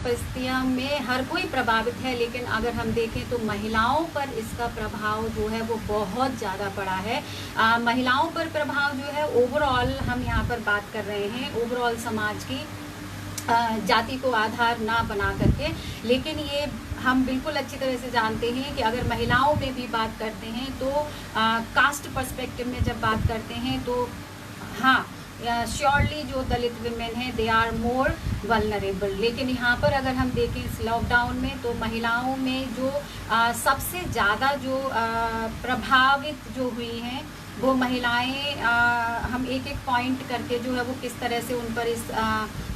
परिस्थितियों में हर कोई प्रभावित है, लेकिन अगर हम देखें तो महिलाओं पर इसका प्रभाव जो है वो बहुत ज़्यादा पड़ा है। महिलाओं पर प्रभाव जो है ओवरऑल हम यहाँ पर बात कर रहे हैं, ओवरऑल समाज की जाति को आधार ना बना करके। लेकिन ये हम बिल्कुल अच्छी तरह से जानते हैं कि अगर महिलाओं में भी बात करते हैं तो कास्ट पर्सपेक्टिव में जब बात करते हैं तो हाँ, श्योरली जो दलित विमेन हैं दे आर मोर वल्नरेबल। लेकिन यहाँ पर अगर हम देखें इस लॉकडाउन में तो महिलाओं में जो सबसे ज़्यादा जो प्रभावित जो हुई हैं वो महिलाएं, हम एक एक पॉइंट करके जो है वो किस तरह से उन पर इस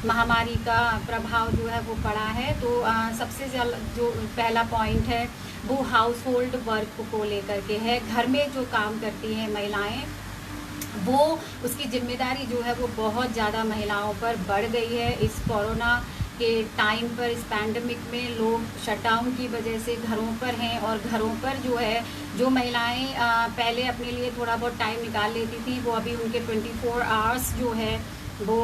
महामारी का प्रभाव जो है वो पड़ा है। तो सबसे ज़्यादा जो पहला पॉइंट है वो हाउस होल्ड वर्क को लेकर के है। घर में जो काम करती हैं महिलाएं, वो उसकी जिम्मेदारी जो है वो बहुत ज़्यादा महिलाओं पर बढ़ गई है। इस कोरोना के टाइम पर, इस पैंडमिक में लोग शटडाउन की वजह से घरों पर हैं और घरों पर जो है जो महिलाएं पहले अपने लिए थोड़ा बहुत टाइम निकाल लेती थी, वो अभी उनके 24 आवर्स जो है वो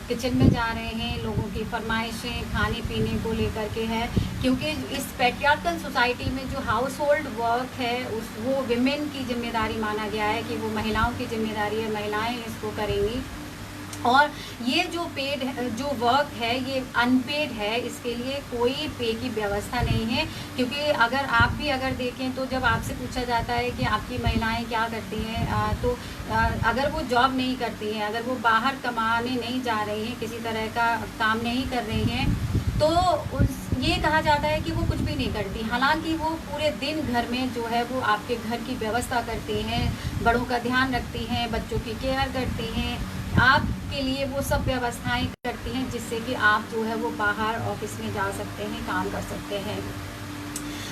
किचन में जा रहे हैं। लोगों की फरमाइशें खाने पीने को लेकर के है, क्योंकि इस पैट्रियार्कल सोसाइटी में जो हाउस होल्ड वर्क है वो विमेन की जिम्मेदारी माना गया है कि वो महिलाओं की जिम्मेदारी है, महिलाएं इसको करेंगी। और ये जो पेड जो वर्क है ये अनपेड है, इसके लिए कोई पे की व्यवस्था नहीं है। क्योंकि अगर आप भी अगर देखें तो जब आपसे पूछा जाता है कि आपकी महिलाएं क्या करती हैं, तो अगर वो जॉब नहीं करती हैं, अगर वो बाहर कमाने नहीं जा रही हैं, किसी तरह का काम नहीं कर रही हैं, तो ये कहा जाता है कि वो कुछ भी नहीं करती। हालांकि वो पूरे दिन घर में जो है वो आपके घर की व्यवस्था करती हैं, बड़ों का ध्यान रखती हैं, बच्चों की केयर करती हैं, आपके लिए वो सब व्यवस्थाएं करती हैं जिससे कि आप जो है वो बाहर ऑफिस में जा सकते हैं, काम कर सकते हैं।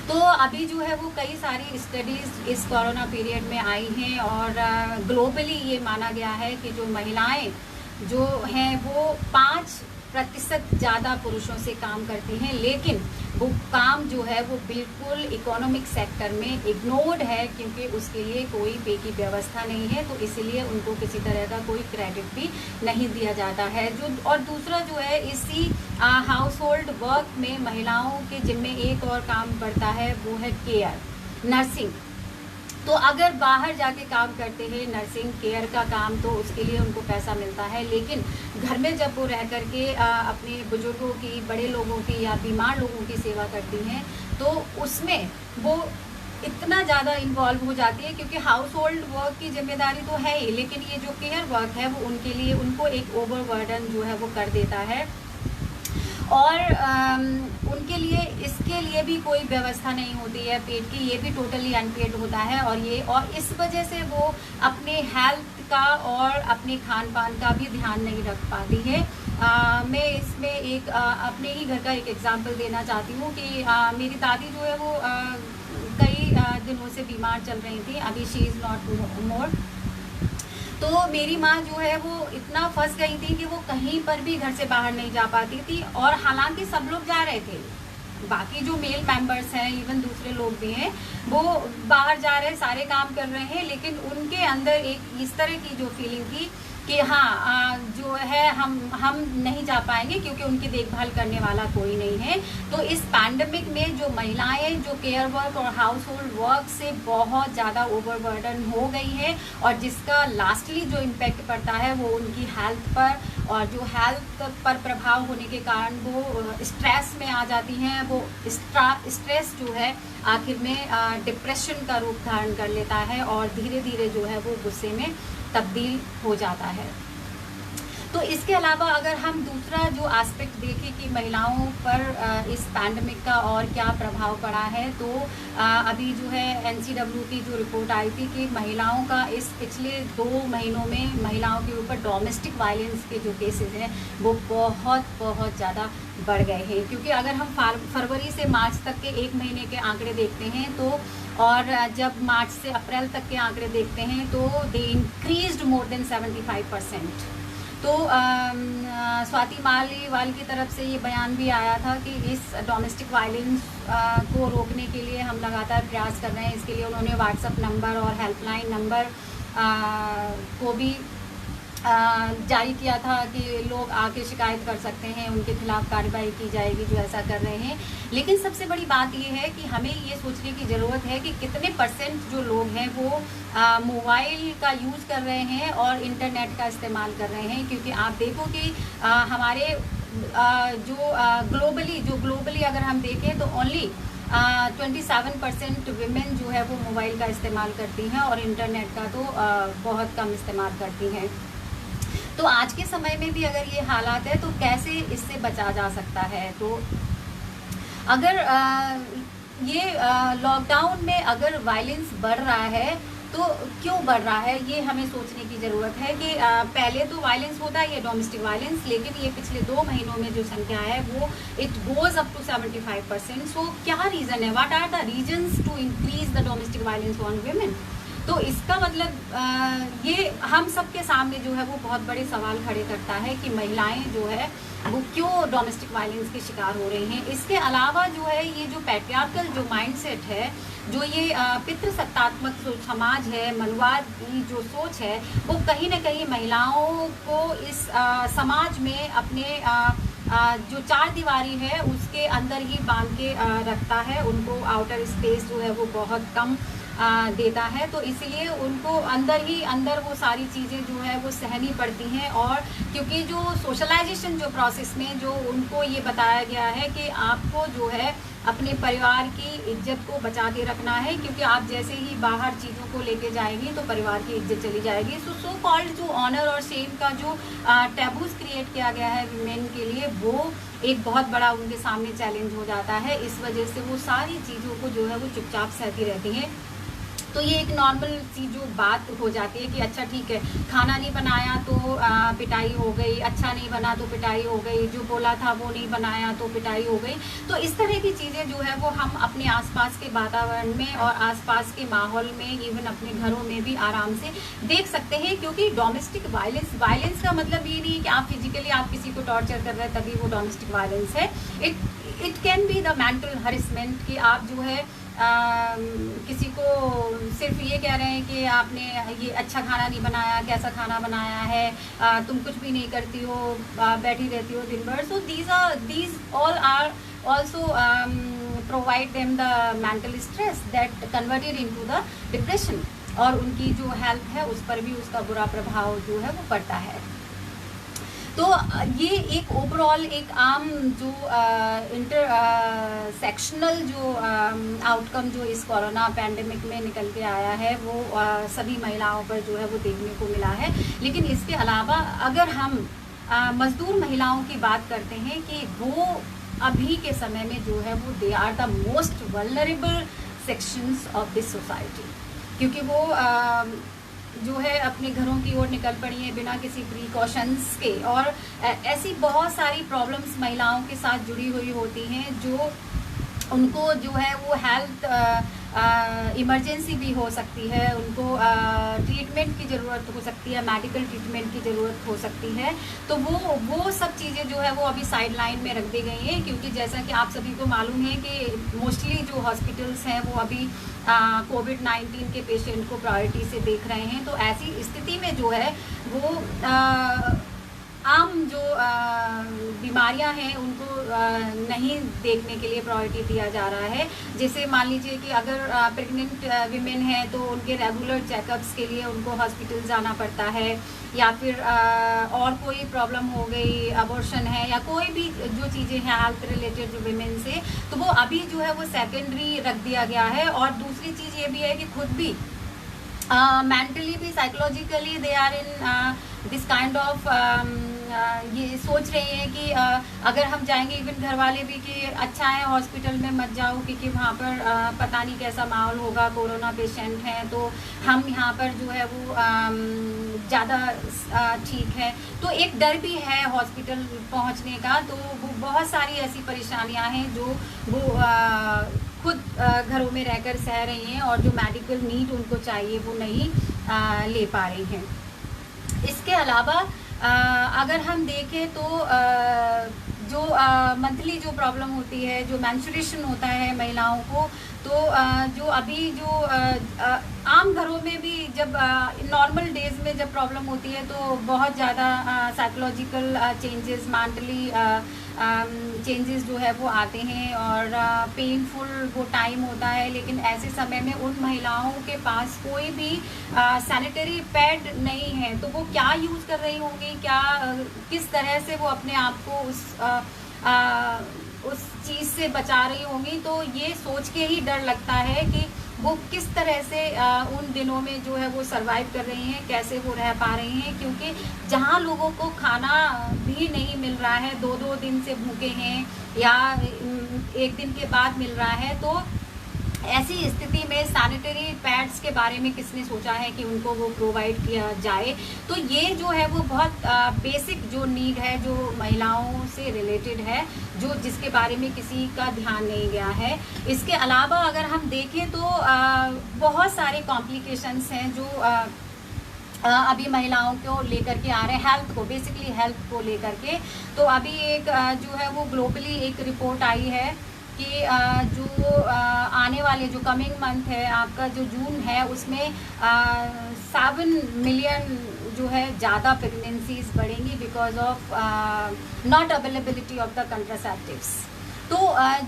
तो अभी जो है वो कई सारी स्टडीज़ इस कोरोना पीरियड में आई हैं और ग्लोबली ये माना गया है कि जो महिलाएं जो हैं वो 5% ज़्यादा पुरुषों से काम करती हैं, लेकिन वो काम जो है वो बिल्कुल इकोनॉमिक सेक्टर में इग्नोर्ड है, क्योंकि उसके लिए कोई पे की व्यवस्था नहीं है। तो इसलिए उनको किसी तरह का कोई क्रेडिट भी नहीं दिया जाता है। और दूसरा जो है, इसी हाउस होल्ड वर्क में महिलाओं के जिम्मे एक और काम पड़ता है, वो है केयर, नर्सिंग। तो अगर बाहर जाके काम करते हैं नर्सिंग केयर का काम, तो उसके लिए उनको पैसा मिलता है, लेकिन घर में जब वो रह करके अपने बुजुर्गों की, बड़े लोगों की या बीमार लोगों की सेवा करती हैं, तो उसमें वो इतना ज़्यादा इन्वॉल्व हो जाती है, क्योंकि हाउस होल्ड वर्क की जिम्मेदारी तो है ही, लेकिन ये जो केयर वर्क है वो उनके लिए, उनको एक ओवरबर्डन जो है वो कर देता है। और उनके लिए इसके लिए भी कोई व्यवस्था नहीं होती है पेड की, ये भी टोटली अनपेड होता है। और इस वजह से वो अपने हेल्थ का और अपने खान पान का भी ध्यान नहीं रख पाती है। मैं इसमें एक अपने ही घर का एक एग्जांपल देना चाहती हूँ कि मेरी दादी जो है वो कई दिनों से बीमार चल रही थी। अभी शी इज़ नॉट मोर। तो मेरी माँ जो है वो इतना फंस गई थी कि वो कहीं पर भी घर से बाहर नहीं जा पाती थी। और हालांकि सब लोग जा रहे थे, बाकी जो मेल मेंबर्स हैं, इवन दूसरे लोग भी हैं, वो बाहर जा रहे हैं, सारे काम कर रहे हैं, लेकिन उनके अंदर एक इस तरह की जो फीलिंग थी कि हाँ जो है हम नहीं जा पाएंगे, क्योंकि उनकी देखभाल करने वाला कोई नहीं है। तो इस पैंडमिक में जो महिलाएं जो केयर वर्क और हाउस होल्ड वर्क से बहुत ज़्यादा ओवरबर्डन हो गई है, और जिसका लास्टली जो इम्पेक्ट पड़ता है वो उनकी हेल्थ पर, और जो हेल्थ पर प्रभाव होने के कारण वो स्ट्रेस में आ जाती हैं। वो स्ट्रेस जो है आखिर में डिप्रेशन का रूप धारण कर लेता है, और धीरे धीरे जो है वो गुस्से में तब्दील हो जाता है। तो इसके अलावा अगर हम दूसरा जो एस्पेक्ट देखें कि महिलाओं पर इस पैंडमिक का और क्या प्रभाव पड़ा है, तो अभी जो है NCW की जो रिपोर्ट आई थी कि महिलाओं का इस पिछले 2 महीनों में महिलाओं के ऊपर डोमेस्टिक वायलेंस के जो केसेस हैं वो बहुत ज़्यादा बढ़ गए हैं। क्योंकि अगर हम फरवरी से मार्च तक के 1 महीने के आंकड़े देखते हैं, तो और जब मार्च से अप्रैल तक के आंकड़े देखते हैं, तो दे इंक्रीज्ड मोर देन 75%। तो स्वाति मालीवाल की तरफ से ये बयान भी आया था कि इस डोमेस्टिक वायलेंस को रोकने के लिए हम लगातार प्रयास कर रहे हैं। इसके लिए उन्होंने व्हाट्सएप नंबर और हेल्पलाइन नंबर को भी जारी किया था कि लोग आके शिकायत कर सकते हैं, उनके खिलाफ कार्रवाई की जाएगी जो ऐसा कर रहे हैं। लेकिन सबसे बड़ी बात ये है कि हमें ये सोचने की ज़रूरत है कि कितने परसेंट जो लोग हैं वो मोबाइल का यूज़ कर रहे हैं और इंटरनेट का इस्तेमाल कर रहे हैं। क्योंकि आप देखो कि हमारे ग्लोबली अगर हम देखें तो ओनली 27% विमेन जो है वो मोबाइल का इस्तेमाल करती हैं और इंटरनेट का तो बहुत कम इस्तेमाल करती हैं। तो आज के समय में भी अगर ये हालात है तो कैसे इससे बचा जा सकता है? तो अगर ये लॉकडाउन में अगर वायलेंस बढ़ रहा है तो क्यों बढ़ रहा है, ये हमें सोचने की ज़रूरत है कि पहले तो वायलेंस होता है ये डोमेस्टिक वायलेंस, लेकिन ये पिछले 2 महीनों में जो संख्या है वो it goes up to 75%। So क्या रीज़न है, what are the reasons to increase the domestic violence on women? तो इसका मतलब ये हम सब के सामने जो है वो बहुत बड़े सवाल खड़े करता है कि महिलाएं जो है वो क्यों डोमेस्टिक वायलेंस के शिकार हो रही हैं। इसके अलावा जो है ये जो पैट्रियार्कल जो माइंडसेट है, जो ये पितृसत्तात्मक जो समाज है, मनुवाद की जो सोच है, वो कहीं ना कहीं महिलाओं को इस समाज में अपने जो 4 दीवारी है उसके अंदर ही बांध के रखता है। उनको आउटर स्पेस जो है वो बहुत कम देता है। तो इसीलिए उनको अंदर ही अंदर वो सारी चीज़ें जो है वो सहनी पड़ती हैं। और क्योंकि जो सोशलाइजेशन जो प्रोसेस में जो उनको ये बताया गया है कि आपको जो है अपने परिवार की इज्जत को बचा के रखना है, क्योंकि आप जैसे ही बाहर चीज़ों को लेके जाएंगी तो परिवार की इज्जत चली जाएगी। सो कॉल्ड जो ऑनर और शेम का जो टैबूज क्रिएट किया गया है विमेन के लिए, वो एक बहुत बड़ा उनके सामने चैलेंज हो जाता है। इस वजह से वो सारी चीज़ों को जो है वो चुपचाप सहती रहती हैं। तो ये एक नॉर्मल सी जो बात हो जाती है कि अच्छा ठीक है, खाना नहीं बनाया तो पिटाई हो गई, अच्छा नहीं बना तो पिटाई हो गई, जो बोला था वो नहीं बनाया तो पिटाई हो गई। तो इस तरह की चीज़ें जो है वो हम अपने आसपास के वातावरण में और आसपास के माहौल में, इवन अपने घरों में भी आराम से देख सकते हैं। क्योंकि डोमेस्टिक वायलेंस का मतलब ये नहीं है कि आप फिजिकली आप किसी को टॉर्चर कर रहे हैं तभी वो डोमेस्टिक वायलेंस है। It can be the mental harassment कि आप जो है किसी को सिर्फ ये कह रहे हैं कि आपने ये अच्छा खाना नहीं बनाया, कैसा खाना बनाया है, तुम कुछ भी नहीं करती हो, बैठी रहती हो दिन भर। सो these all are also provide them the mental stress that converted into the depression, और उनकी जो हेल्थ है उस पर भी उसका बुरा प्रभाव जो है वो पड़ता है। तो ये एक ओवरऑल एक आम जो सेक्शनल जो आउटकम जो इस कोरोना पैंडेमिक में निकल के आया है वो सभी महिलाओं पर जो है वो देखने को मिला है। लेकिन इसके अलावा अगर हम मजदूर महिलाओं की बात करते हैं कि वो अभी के समय में जो है वो they are the most vulnerable sections of this society, क्योंकि वो जो है अपने घरों की ओर निकल पड़ी है बिना किसी प्रिकॉशंस के। और ऐसी बहुत सारी प्रॉब्लम्स महिलाओं के साथ जुड़ी हुई होती हैं जो उनको जो है वो हेल्थ इमरजेंसी भी हो सकती है, उनको ट्रीटमेंट की ज़रूरत हो सकती है, मेडिकल ट्रीटमेंट की ज़रूरत हो सकती है। तो वो सब चीज़ें जो है वो अभी साइड लाइन में रख दी गई हैं, क्योंकि जैसा कि आप सभी को मालूम है कि मोस्टली जो हॉस्पिटल्स हैं वो अभी कोविड-19 के पेशेंट को प्रायोरिटी से देख रहे हैं। तो ऐसी स्थिति में जो है वो आम जो बीमारियां हैं उनको नहीं देखने के लिए प्रायोरिटी दिया जा रहा है। जैसे मान लीजिए कि अगर प्रेग्नेंट विमेन है तो उनके रेगुलर चेकअप्स के लिए उनको हॉस्पिटल जाना पड़ता है, या फिर और कोई प्रॉब्लम हो गई, अबॉर्शन है या कोई भी जो चीज़ें हैं हेल्थ रिलेटेड जो विमेन से, तो वो अभी जो है वो सेकेंडरी रख दिया गया है। और दूसरी चीज़ ये भी है कि खुद भी मेंटली भी psychologically they are in this kind of ये सोच रही हैं कि अगर हम जाएंगे, इवन घर वाले भी कि अच्छा है हॉस्पिटल में मत जाओ क्योंकि वहाँ पर पता नहीं कैसा माहौल होगा, कोरोना पेशेंट हैं, तो हम यहाँ पर जो है वो ज़्यादा ठीक है। तो एक डर भी है हॉस्पिटल पहुँचने का। तो वो बहुत सारी ऐसी परेशानियाँ हैं जो वो खुद घरों में रहकर सह रही हैं, और जो मेडिकल नीड उनको चाहिए वो नहीं ले पा रही हैं। इसके अलावा अगर हम देखें तो जो मंथली जो प्रॉब्लम होती है, जो मेंस्ट्रुएशन होता है महिलाओं को, तो जो अभी जो आम घरों में भी जब नॉर्मल डेज में जब प्रॉब्लम होती है तो बहुत ज़्यादा साइकोलॉजिकल चेंजेस, मेंटली चेंजेस जो है वो आते हैं और पेनफुल वो टाइम होता है। लेकिन ऐसे समय में उन महिलाओं के पास कोई भी सैनिटरी पैड नहीं है, तो वो क्या यूज़ कर रही होंगी, क्या किस तरह से वो अपने आप को उस चीज़ से बचा रही होंगी। तो ये सोच के ही डर लगता है कि वो किस तरह से उन दिनों में जो है वो सरवाइव कर रही हैं, कैसे वो रह पा रही हैं, क्योंकि जहाँ लोगों को खाना भी नहीं मिल रहा है, 2-2 दिन से भूखे हैं या एक दिन के बाद मिल रहा है, तो ऐसी स्थिति में सैनिटरी पैड्स के बारे में किसने सोचा है कि उनको वो प्रोवाइड किया जाए। तो ये जो है वो बहुत बेसिक जो नीड है, जो महिलाओं से रिलेटेड है, जो जिसके बारे में किसी का ध्यान नहीं गया है। इसके अलावा अगर हम देखें तो बहुत सारे कॉम्प्लिकेशंस हैं जो अभी महिलाओं को लेकर के आ रहे हैं, हेल्थ को, बेसिकली हेल्थ को लेकर के। तो अभी एक जो है वो ग्लोबली एक रिपोर्ट आई है कि जो आने वाले जो कमिंग मंथ है, आपका जो जून है, उसमें 7 मिलियन जो है ज़्यादा प्रेगनेंसीज बढ़ेंगी because of not availability of the contraceptives. तो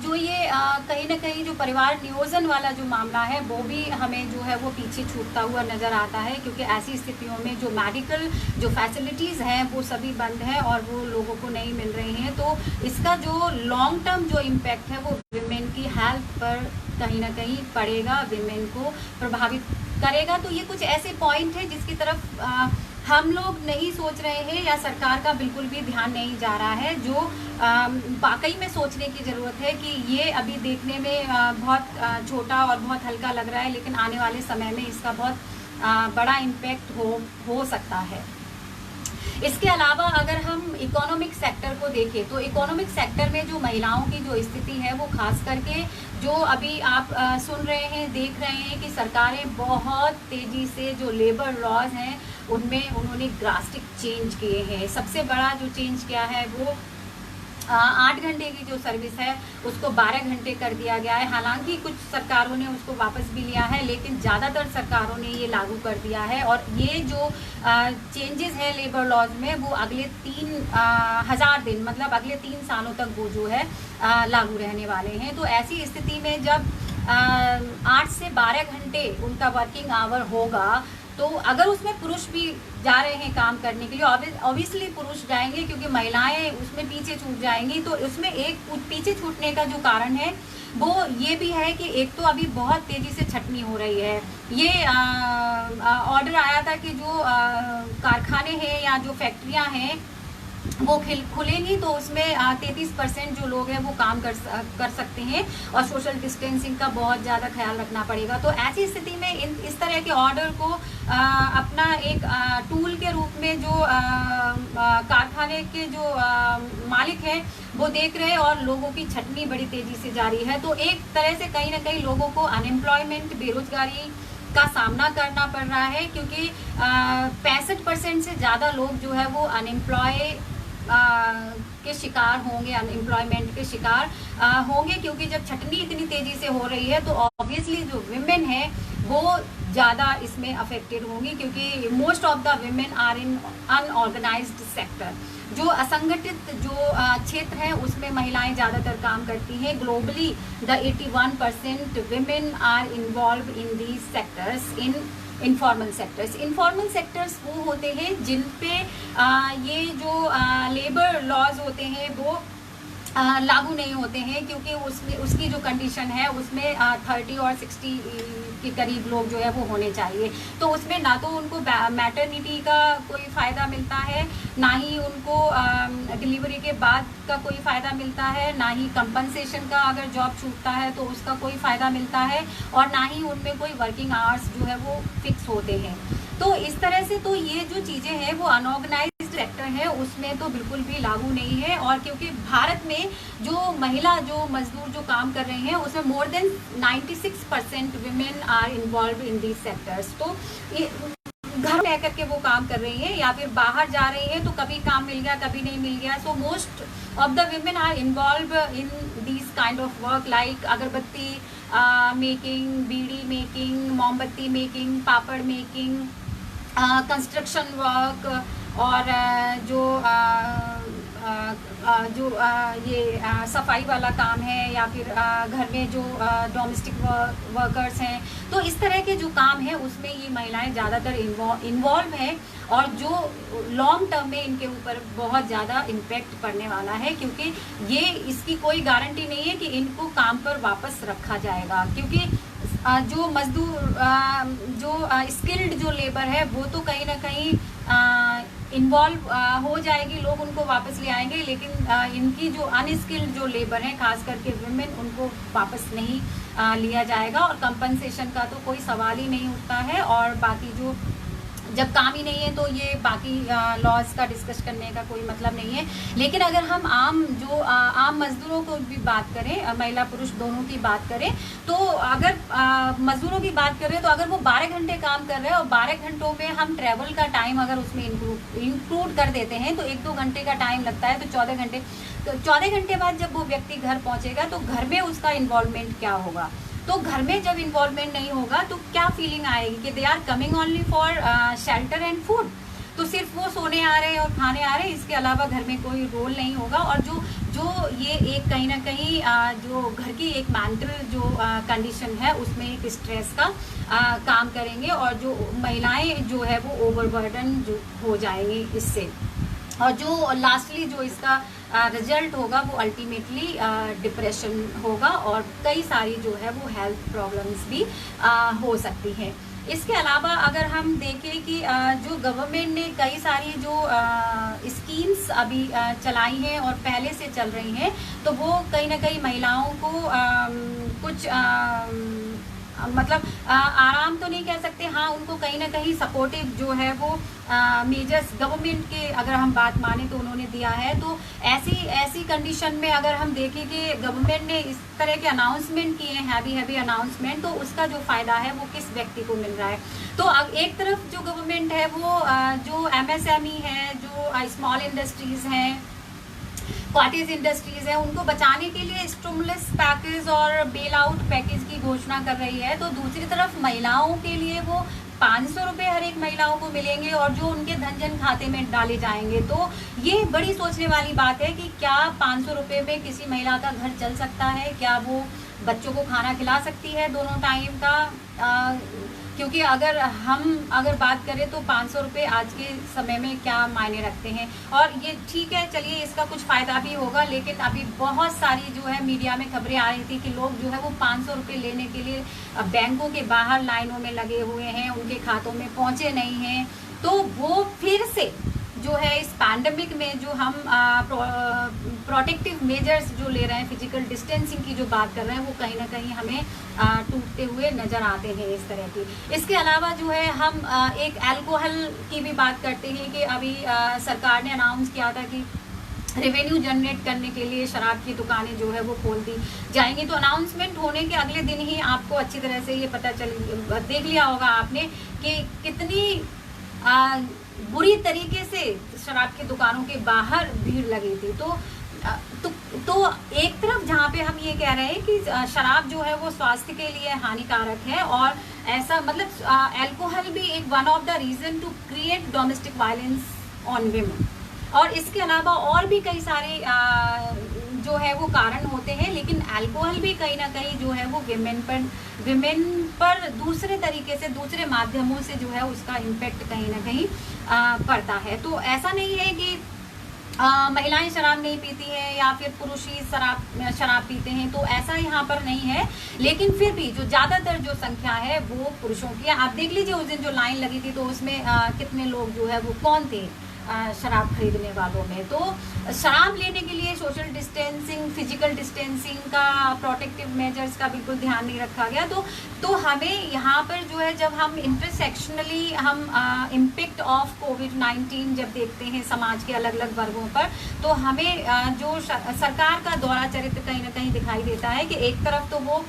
जो ये कहीं ना कहीं जो परिवार नियोजन वाला जो मामला है वो भी हमें जो है वो पीछे छूटता हुआ नज़र आता है, क्योंकि ऐसी स्थितियों में जो मेडिकल जो फैसिलिटीज़ हैं वो सभी बंद हैं और वो लोगों को नहीं मिल रही हैं। तो इसका जो लॉन्ग टर्म जो इम्पैक्ट है वो विमेन की हेल्थ पर कहीं ना कहीं पड़ेगा, विमेन को प्रभावित करेगा। तो ये कुछ ऐसे पॉइंट है जिसकी तरफ हम लोग नहीं सोच रहे हैं या सरकार का बिल्कुल भी ध्यान नहीं जा रहा है, जो वाकई में सोचने की ज़रूरत है कि ये अभी देखने में बहुत छोटा और बहुत हल्का लग रहा है, लेकिन आने वाले समय में इसका बहुत बड़ा इम्पैक्ट हो सकता है। इसके अलावा अगर हम इकोनॉमिक सेक्टर को देखें तो इकोनॉमिक सेक्टर में जो महिलाओं की जो स्थिति है वो खास करके जो अभी आप सुन रहे हैं, देख रहे हैं कि सरकारें बहुत तेज़ी से जो लेबर लॉज हैं उनमें उन्होंने ड्रास्टिक चेंज किए हैं। सबसे बड़ा जो चेंज किया है वो 8 घंटे की जो सर्विस है उसको 12 घंटे कर दिया गया है। हालांकि कुछ सरकारों ने उसको वापस भी लिया है, लेकिन ज़्यादातर सरकारों ने ये लागू कर दिया है। और ये जो चेंजेस है लेबर लॉज में वो अगले 3000 दिन, मतलब अगले 3 सालों तक वो जो है लागू रहने वाले हैं। तो ऐसी स्थिति में जब 8 से 12 घंटे उनका वर्किंग आवर होगा, तो अगर उसमें पुरुष भी जा रहे हैं काम करने के लिए, ऑब्वियसली पुरुष जाएंगे क्योंकि महिलाएं उसमें पीछे छूट जाएंगी। तो उसमें एक पीछे छूटने का जो कारण है वो ये भी है कि एक तो अभी बहुत तेज़ी से छटनी हो रही है। ये ऑर्डर आया था कि जो कारखाने हैं या जो फैक्ट्रियां हैं वो खुलेंगी, तो उसमें 33% जो लोग हैं वो काम कर सकते हैं और सोशल डिस्टेंसिंग का बहुत ज़्यादा ख्याल रखना पड़ेगा। तो ऐसी स्थिति में इस तरह के ऑर्डर को अपना एक टूल के रूप में जो कारखाने के जो मालिक हैं वो देख रहे हैं और लोगों की छटनी बड़ी तेज़ी से जारी है। तो एक तरह से कहीं ना कहीं लोगों को अनएम्प्लॉयमेंट, बेरोजगारी का सामना करना पड़ रहा है, क्योंकि 65% से ज़्यादा लोग जो है वो अनएम्प्लॉय के शिकार होंगे, अनएम्प्लॉयमेंट के शिकार होंगे, क्योंकि जब छटनी इतनी तेज़ी से हो रही है तो ऑब्वियसली जो विमेन है वो ज़्यादा इसमें अफेक्टेड होंगी, क्योंकि most of the women are in unorganised sector. जो असंगठित जो क्षेत्र है उसमें महिलाएं ज़्यादातर काम करती हैं। Globally the 81% women are involve in these sectors in informal sectors. Informal sectors वो होते हैं जिन पे ये जो लेबर लॉज होते हैं वो लागू नहीं होते हैं, क्योंकि उसमें उसकी जो कंडीशन है उसमें 30 और 60 के करीब लोग जो है वो होने चाहिए। तो उसमें ना तो उनको मैटरनिटी का कोई फ़ायदा मिलता है, ना ही उनको डिलीवरी के बाद का कोई फ़ायदा मिलता है, ना ही कंपनसेशन का अगर जॉब छूटता है तो उसका कोई फ़ायदा मिलता है, और ना ही उनमें कोई वर्किंग आवर्स जो है वो फिक्स होते हैं। तो इस तरह से तो ये जो चीज़ें हैं वो अनऑर्गेनाइज्ड सेक्टर है उसमें तो बिल्कुल भी लागू नहीं है। और क्योंकि भारत में जो महिला जो मजदूर जो काम कर रहे हैं उसमें more than 96% women are involve in these sectors. तो घर में रह करके वो काम कर रही हैं या फिर बाहर जा रही हैं, तो कभी काम मिल गया कभी नहीं मिल गया। So most of the women are involved in these kind of work like अगरबत्ती मेकिंग, बीड़ी मेकिंग, मोमबत्ती मेकिंग, पापड़ मेकिंग, कंस्ट्रक्शन वर्क, और ये सफाई वाला काम है, या फिर घर में जो डोमेस्टिक वर्कर्स हैं। तो इस तरह के जो काम है उसमें ये महिलाएं ज़्यादातर इन्वॉल्व है, और जो लॉन्ग टर्म में इनके ऊपर बहुत ज़्यादा इम्पेक्ट पड़ने वाला है, क्योंकि ये इसकी कोई गारंटी नहीं है कि इनको काम पर वापस रखा जाएगा, क्योंकि जो मजदूर जो स्किल्ड जो लेबर है वो तो कहीं ना कहीं इन्वॉल्व हो जाएगी, लोग उनको वापस ले आएंगे, लेकिन इनकी जो अनस्किल्ड जो लेबर है, खास करके विमेन, उनको वापस नहीं लिया जाएगा, और कंपनसेशन का तो कोई सवाल ही नहीं उठता है। और बाकी जो जब काम ही नहीं है तो ये बाकी लॉज का डिस्कस करने का कोई मतलब नहीं है। लेकिन अगर हम आम मजदूरों को भी बात करें, महिला पुरुष दोनों की बात करें, तो अगर मजदूरों की बात करें तो अगर वो 12 घंटे काम कर रहे हैं और 12 घंटों में हम ट्रैवल का टाइम अगर उसमें इंक्लूड कर देते हैं तो 1-2 घंटे का टाइम लगता है, तो 14 घंटे। तो 14 घंटे बाद जब वो व्यक्ति घर पहुंचेगा तो घर में उसका इन्वॉल्वमेंट क्या होगा? तो घर में जब इन्वॉल्वमेंट नहीं होगा तो क्या फीलिंग आएगी कि they are coming only for shelter and food, तो सिर्फ वो सोने आ रहे हैं और खाने आ रहे हैं, इसके अलावा घर में कोई रोल नहीं होगा। और जो ये एक कहीं ना कहीं जो घर की एक मेंटल जो कंडीशन है उसमें एक स्ट्रेस का काम करेंगे, और जो महिलाएं जो है वो ओवरबर्डन जो हो जाएंगी इससे, और जो लास्टली जो इसका रिजल्ट होगा वो अल्टीमेटली डिप्रेशन होगा, और कई सारी जो है वो हेल्थ प्रॉब्लम्स भी हो सकती हैं। इसके अलावा अगर हम देखें कि जो गवर्नमेंट ने कई सारी जो स्कीम्स अभी चलाई हैं और पहले से चल रही हैं, तो वो कहीं ना कहीं महिलाओं को कुछ मतलब आराम तो नहीं कह सकते, हाँ उनको कहीं ना कहीं सपोर्टिव जो है वो मेजर्स गवर्नमेंट के अगर हम बात माने तो उन्होंने दिया है। तो ऐसी कंडीशन में अगर हम देखें कि गवर्नमेंट ने इस तरह के अनाउंसमेंट किए हैं, हैवी अनाउंसमेंट, तो उसका जो फ़ायदा है वो किस व्यक्ति को मिल रहा है? तो एक तरफ जो गवर्नमेंट है वो जो MSME है, जो स्मॉल इंडस्ट्रीज़ हैं, कॉटेज इंडस्ट्रीज है, उनको बचाने के लिए स्टिमुलस पैकेज और बेल आउट पैकेज की घोषणा कर रही है। तो दूसरी तरफ महिलाओं के लिए वो 500 रुपये हर एक महिलाओं को मिलेंगे, और जो उनके धन जन खाते में डाले जाएंगे। तो ये बड़ी सोचने वाली बात है कि क्या 500 रुपये में किसी महिला का घर चल सकता है? क्या वो बच्चों को खाना खिला सकती है दोनों टाइम का? क्योंकि अगर बात करें तो 500 रुपये आज के समय में क्या मायने रखते हैं। और ये ठीक है, चलिए इसका कुछ फ़ायदा भी होगा, लेकिन अभी बहुत सारी जो है मीडिया में खबरें आ रही थी कि लोग जो है वो 500 रुपये लेने के लिए बैंकों के बाहर लाइनों में लगे हुए हैं, उनके खातों में पहुँचे नहीं हैं। तो वो फिर से जो है इस पैंडमिक में जो हम प्रोटेक्टिव मेजर्स जो ले रहे हैं, फिजिकल डिस्टेंसिंग की जो बात कर रहे हैं, वो कहीं ना कहीं हमें टूटते हुए नज़र आते हैं इस तरह की। इसके अलावा जो है हम एक अल्कोहल की भी बात करते हैं कि अभी सरकार ने अनाउंस किया था कि रेवेन्यू जनरेट करने के लिए शराब की दुकानें जो है वो खोल दी जाएंगी। तो अनाउंसमेंट होने के अगले दिन ही आपको अच्छी तरह से ये पता देख लिया होगा आपने कि कितनी बुरी तरीके से शराब की दुकानों के बाहर भीड़ लगी थी। तो एक तरफ जहाँ पे हम ये कह रहे हैं कि शराब जो है वो स्वास्थ्य के लिए हानिकारक है, और ऐसा मतलब अल्कोहल भी एक one of the reason to create domestic violence on women. और इसके अलावा और भी कई सारे जो है वो कारण होते हैं, लेकिन अल्कोहल भी कहीं ना कहीं जो है वो विमेन पर दूसरे तरीके से, दूसरे माध्यमों से जो है उसका इम्पेक्ट कहीं ना कहीं पड़ता है। तो ऐसा नहीं है कि महिलाएं शराब नहीं पीती हैं या फिर पुरुष ही शराब पीते हैं, तो ऐसा यहाँ पर नहीं है। लेकिन फिर भी जो ज़्यादातर जो संख्या है वो पुरुषों की है। आप देख लीजिए उस दिन जो लाइन लगी थी तो उसमें कितने लोग जो है वो कौन थे शराब खरीदने वालों में। तो शराब लेने के लिए सोशल डिस्टेंसिंग, फिजिकल डिस्टेंसिंग का, प्रोटेक्टिव मेजर्स का बिल्कुल ध्यान नहीं रखा गया। तो हमें यहाँ पर जो है जब हम इंटरसेक्शनली हम इम्पैक्ट ऑफ कोविड-19 जब देखते हैं समाज के अलग अलग वर्गों पर, तो हमें जो सरकार का दोहरा चरित्र कहीं ना कहीं दिखाई देता है कि एक तरफ तो वो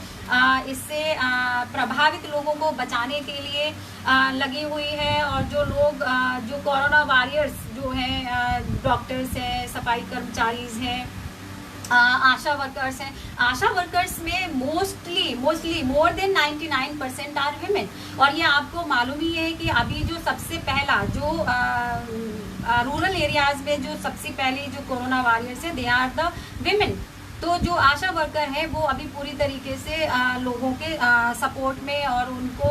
इससे प्रभावित लोगों को बचाने के लिए लगी हुई है, और जो लोग जो कोरोना वॉरियर्स जो हैं, डॉक्टर्स हैं, सफाई कर्मचारीज हैं, आशा वर्कर्स हैं। आशा वर्कर्स में mostly more than 99% are women. और ये आपको मालूम ही है कि अभी जो सबसे पहला जो रूरल एरियाज में जो सबसे पहले जो कोरोना वॉरियर्स है, दे आर द विमेन। तो जो आशा वर्कर है वो अभी पूरी तरीके से लोगों के सपोर्ट में और उनको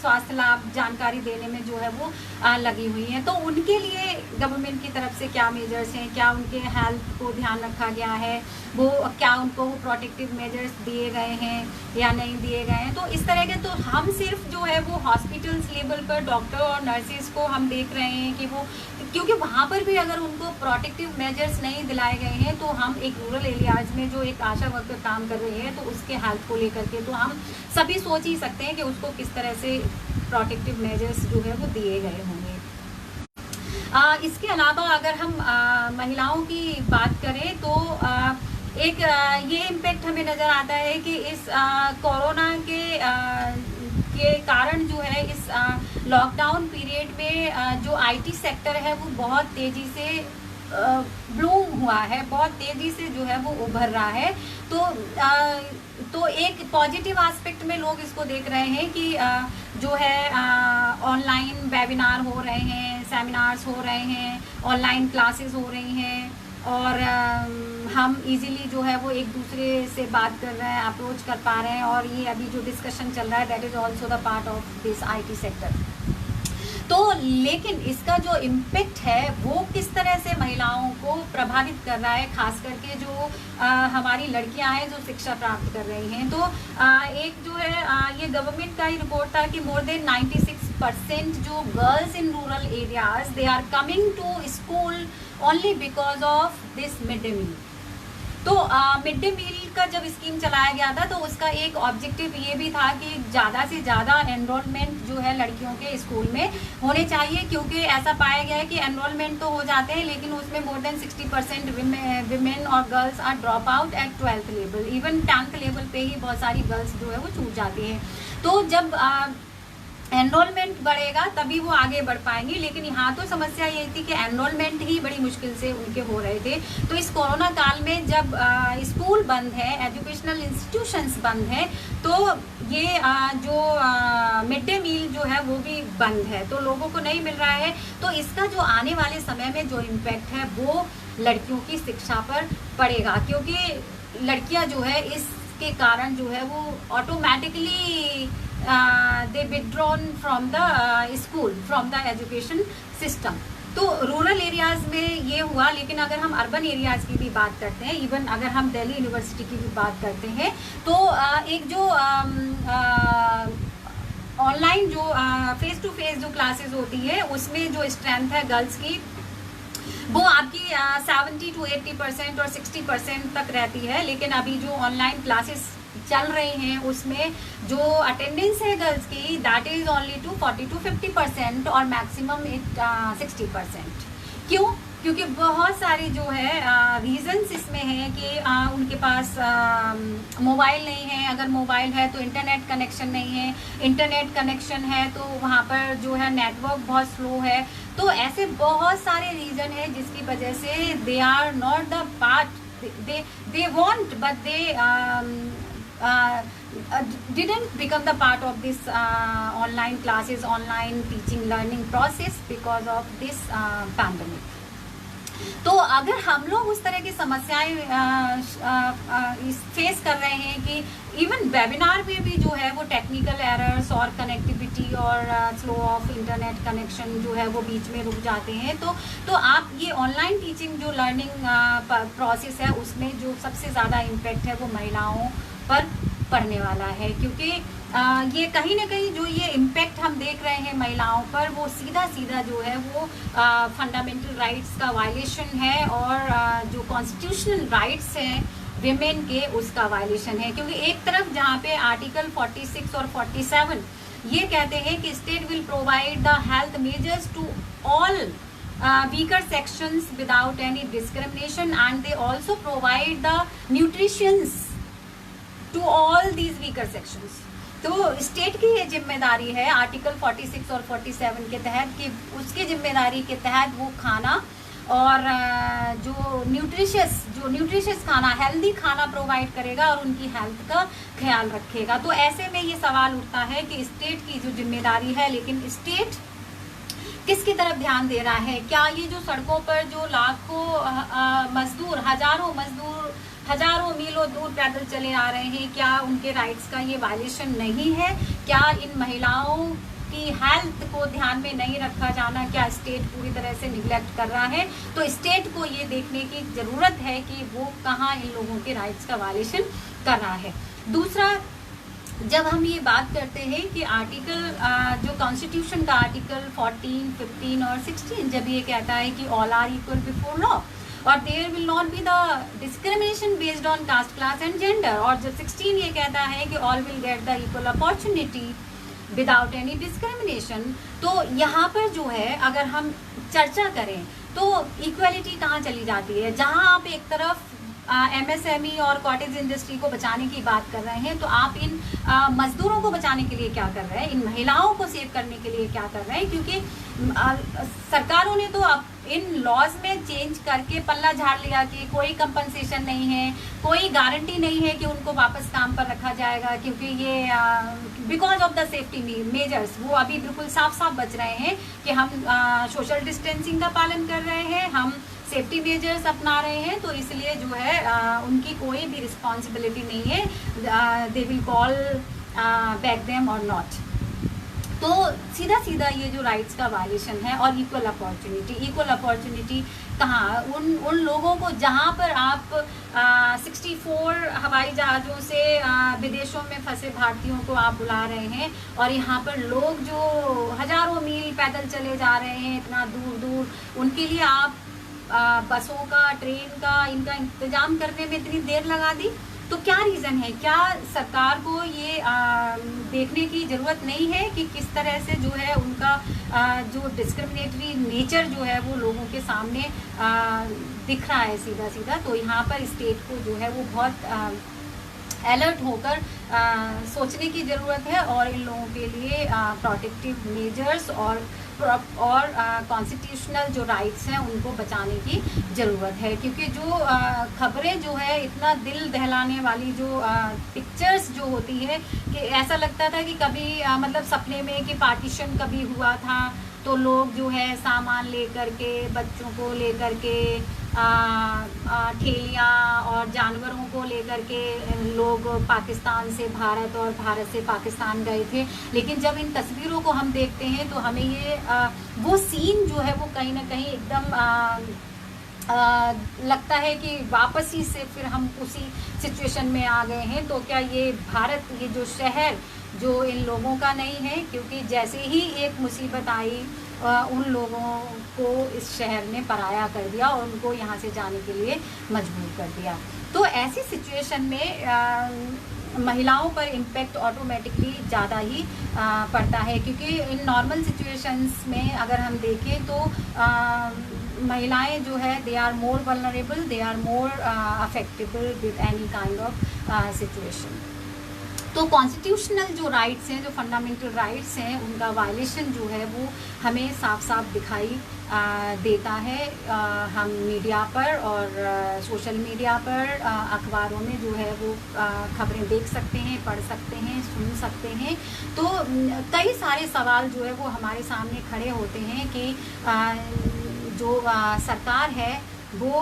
स्वास्थ्य लाभ जानकारी देने में जो है वो लगी हुई हैं। तो उनके लिए गवर्नमेंट की तरफ से क्या मेजर्स हैं, क्या उनके हेल्थ को ध्यान रखा गया है, वो क्या उनको वो प्रोटेक्टिव मेजर्स दिए गए हैं या नहीं दिए गए हैं। तो इस तरह के, तो हम सिर्फ जो है वो हॉस्पिटल्स लेवल पर डॉक्टर और नर्सेज को हम देख रहे हैं कि वो, क्योंकि वहाँ पर भी अगर उनको प्रोटेक्टिव मेजर्स नहीं दिलाए गए हैं तो हम एक रूरल एरियाज में जो एक आशा वर्कर काम कर रही है तो उसके हेल्थ को लेकर के तो हम सभी सोच ही सकते हैं कि उसको किस तरह से प्रोटेक्टिव मेजर्स जो है वो दिए गए होंगे। इसके अलावा अगर हम महिलाओं की बात करें तो एक ये इम्पेक्ट हमें नज़र आता है कि इस कोरोना के कारण जो है इस लॉकडाउन पीरियड में जो आईटी सेक्टर है वो बहुत तेज़ी से ब्लूम हुआ है, बहुत तेज़ी से जो है वो उभर रहा है। तो एक पॉजिटिव एस्पेक्ट में लोग इसको देख रहे हैं कि जो है ऑनलाइन वेबिनार हो रहे हैं, सेमिनार्स हो रहे हैं, ऑनलाइन क्लासेस हो रही हैं और हम इजीली जो है वो एक दूसरे से बात कर रहे हैं, अप्रोच कर पा रहे हैं। और ये अभी जो डिस्कशन चल रहा है that is also the part of this IT sector. तो लेकिन इसका जो इम्पेक्ट है वो किस तरह से महिलाओं को प्रभावित कर रहा है, खास करके जो हमारी लड़कियां हैं जो शिक्षा प्राप्त कर रही हैं। तो एक जो है ये गवर्नमेंट का ही रिपोर्ट था कि मोर देन 96% जो girls in rural areas they are coming to school only because of this mid day meal. तो मिड डे मील का जब स्कीम चलाया गया था तो उसका एक ऑब्जेक्टिव ये भी था कि ज़्यादा से ज़्यादा एनरोलमेंट जो है लड़कियों के स्कूल में होने चाहिए, क्योंकि ऐसा पाया गया है कि एनरोलमेंट तो हो जाते हैं लेकिन उसमें मोर देन 60% विमेन और girls are drop out at 12th level. Even 10th level पे ही बहुत सारी गर्ल्स जो है वो छूट जाती हैं। तो जब एनरोलमेंट बढ़ेगा तभी वो आगे बढ़ पाएंगी, लेकिन यहाँ तो समस्या ये थी कि एनरोलमेंट ही बड़ी मुश्किल से उनके हो रहे थे। तो इस कोरोना काल में जब स्कूल बंद है, एजुकेशनल इंस्टीट्यूशंस बंद हैं, तो ये जो मिड डे मील जो है वो भी बंद है, तो लोगों को नहीं मिल रहा है। तो इसका जो आने वाले समय में जो इम्पैक्ट है वो लड़कियों की शिक्षा पर पड़ेगा, क्योंकि लड़कियाँ जो है इसके कारण जो है वो automatically they withdrawn from the school, from the education system। तो रूरल एरियाज में ये हुआ, लेकिन अगर हम अर्बन एरियाज की भी बात करते हैं, इवन अगर हम दिल्ली यूनिवर्सिटी की भी बात करते हैं, तो एक जो ऑनलाइन जो फेस टू फेस जो क्लासेस होती है उसमें जो स्ट्रेंथ है गर्ल्स की वो आपकी 70 to 80% और 60% तक रहती है। लेकिन अभी जो ऑनलाइन क्लासेस चल रही हैं उसमें जो अटेंडेंस है गर्ल्स की that is only to 40 to 50% और मैक्सिमम 60%। क्यों? क्योंकि बहुत सारी जो है रीजंस इसमें है कि उनके पास मोबाइल नहीं है, अगर मोबाइल है तो इंटरनेट कनेक्शन नहीं है, इंटरनेट कनेक्शन है तो वहाँ पर जो है नेटवर्क बहुत स्लो है। तो ऐसे बहुत सारे रीज़न है जिसकी वजह से they are not the part, they want but they didn't become the part of this online classes, online teaching learning process because of this pandemic। तो अगर हम लोग उस तरह की समस्याएं फेस कर रहे हैं कि इवन वेबिनार में भी जो है वो टेक्निकल एरर्स और कनेक्टिविटी और स्लो ऑफ इंटरनेट कनेक्शन जो है वो बीच में रुक जाते हैं, तो आप ये ऑनलाइन टीचिंग जो लर्निंग प्रोसेस है उसमें जो सबसे ज़्यादा इम्पेक्ट है वो महिलाओं पर पड़ने वाला है। क्योंकि ये कहीं ना कहीं जो ये इम्पेक्ट हम देख रहे हैं महिलाओं पर वो सीधा जो है वो फंडामेंटल राइट्स का वायलेशन है और जो कॉन्स्टिट्यूशनल राइट्स हैं विमेन के उसका वायलेशन है। क्योंकि एक तरफ जहाँ पे आर्टिकल 46 और 47 ये कहते हैं कि state will provide the health measures to all weaker sections without any discrimination and they also provide the nutritions to all these weaker sections। तो स्टेट की ये जिम्मेदारी है आर्टिकल 46 और 47 के तहत कि उसकी जिम्मेदारी के तहत वो खाना और जो न्यूट्रिशियस खाना, हेल्दी खाना प्रोवाइड करेगा और उनकी हेल्थ का ख्याल रखेगा। तो ऐसे में ये सवाल उठता है कि स्टेट की जो जिम्मेदारी है, लेकिन स्टेट किसकी तरफ ध्यान दे रहा है? क्या ये जो सड़कों पर जो लाखों मजदूर, हजारों मीलों दूर पैदल चले आ रहे हैं, क्या उनके राइट्स का ये वायलेशन नहीं है? क्या इन महिलाओं की हेल्थ को ध्यान में नहीं रखा जाना, क्या स्टेट पूरी तरह से निगलेक्ट कर रहा है? तो स्टेट को ये देखने की ज़रूरत है कि वो कहाँ इन लोगों के राइट्स का वायलेशन कर रहा है। दूसरा, जब हम ये बात करते हैं कि आर्टिकल जो कॉन्स्टिट्यूशन का आर्टिकल 14, 15 और 16 जब ये कहता है कि all are equal before law और there will not be the discrimination based on caste, class and gender, और जब 16 ये कहता है कि all will get the equal opportunity without any discrimination, तो यहाँ पर जो है अगर हम चर्चा करें तो इक्वलिटी कहाँ चली जाती है? जहाँ आप एक तरफ MSME और कॉटेज इंडस्ट्री को बचाने की बात कर रहे हैं, तो आप इन मजदूरों को बचाने के लिए क्या कर रहे हैं? इन महिलाओं को सेव करने के लिए क्या कर रहे हैं? क्योंकि सरकारों ने तो अब इन लॉज में चेंज करके पल्ला झाड़ लिया कि कोई कंपनसेशन नहीं है, कोई गारंटी नहीं है कि उनको वापस काम पर रखा जाएगा, क्योंकि ये because of the safety measures वो अभी बिल्कुल साफ साफ बच रहे हैं कि हम सोशल डिस्टेंसिंग का पालन कर रहे हैं, हम सेफ्टी मेजर्स अपना रहे हैं, तो इसलिए जो है उनकी कोई भी रिस्पॉन्सिबिलिटी नहीं है, they will call back them और नॉट। तो सीधा ये जो राइट्स का वायलेशन है। और इक्वल अपॉर्चुनिटी कहाँ? उन लोगों को जहाँ पर आप 64 हवाई जहाज़ों से विदेशों में फंसे भारतीयों को आप बुला रहे हैं, और यहाँ पर लोग जो हजारों मील पैदल चले जा रहे हैं इतना दूर, उनके लिए आप बसों का, ट्रेन का, इनका इंतजाम करने में इतनी देर लगा दी। तो क्या रीज़न है? क्या सरकार को ये देखने की ज़रूरत नहीं है कि किस तरह से जो है उनका जो डिस्क्रिमिनेटरी नेचर जो है वो लोगों के सामने दिख रहा है सीधा? तो यहाँ पर स्टेट को जो है वो बहुत अलर्ट होकर सोचने की ज़रूरत है और इन लोगों के लिए प्रोटेक्टिव मेजर्स और कॉन्स्टिट्यूशनल जो राइट्स हैं उनको बचाने की ज़रूरत है। क्योंकि जो खबरें जो है इतना दिल दहलाने वाली जो पिक्चर्स जो होती है कि ऐसा लगता था कि कभी मतलब सपने में कि पार्टीशन कभी हुआ था, तो लोग जो है सामान लेकर के, बच्चों को लेकर के, ठेलियाँ और जानवरों को लेकर के लोग पाकिस्तान से भारत और भारत से पाकिस्तान गए थे। लेकिन जब इन तस्वीरों को हम देखते हैं तो हमें ये वो सीन जो है वो कहीं ना कहीं एकदम लगता है कि वापस ही से फिर हम उसी सिचुएशन में आ गए हैं। तो क्या ये भारत, ये जो शहर जो इन लोगों का नहीं है? क्योंकि जैसे ही एक मुसीबत आई उन लोगों को इस शहर ने पराया कर दिया और उनको यहाँ से जाने के लिए मजबूर कर दिया। तो ऐसी सिचुएशन में महिलाओं पर इम्पेक्ट ऑटोमेटिकली ज़्यादा ही पड़ता है, क्योंकि इन नॉर्मल सिचुएशंस में अगर हम देखें तो महिलाएं जो है they are more vulnerable, they are more affectable with any kind of situation. तो कॉन्स्टिट्यूशनल जो राइट्स हैं, जो फंडामेंटल राइट्स हैं, उनका वायलेशन जो है वो हमें साफ साफ दिखाई देता है। हम मीडिया पर और सोशल मीडिया पर, अखबारों में जो है वो खबरें देख सकते हैं, पढ़ सकते हैं, सुन सकते हैं। तो कई सारे सवाल जो है वो हमारे सामने खड़े होते हैं कि जो सरकार है वो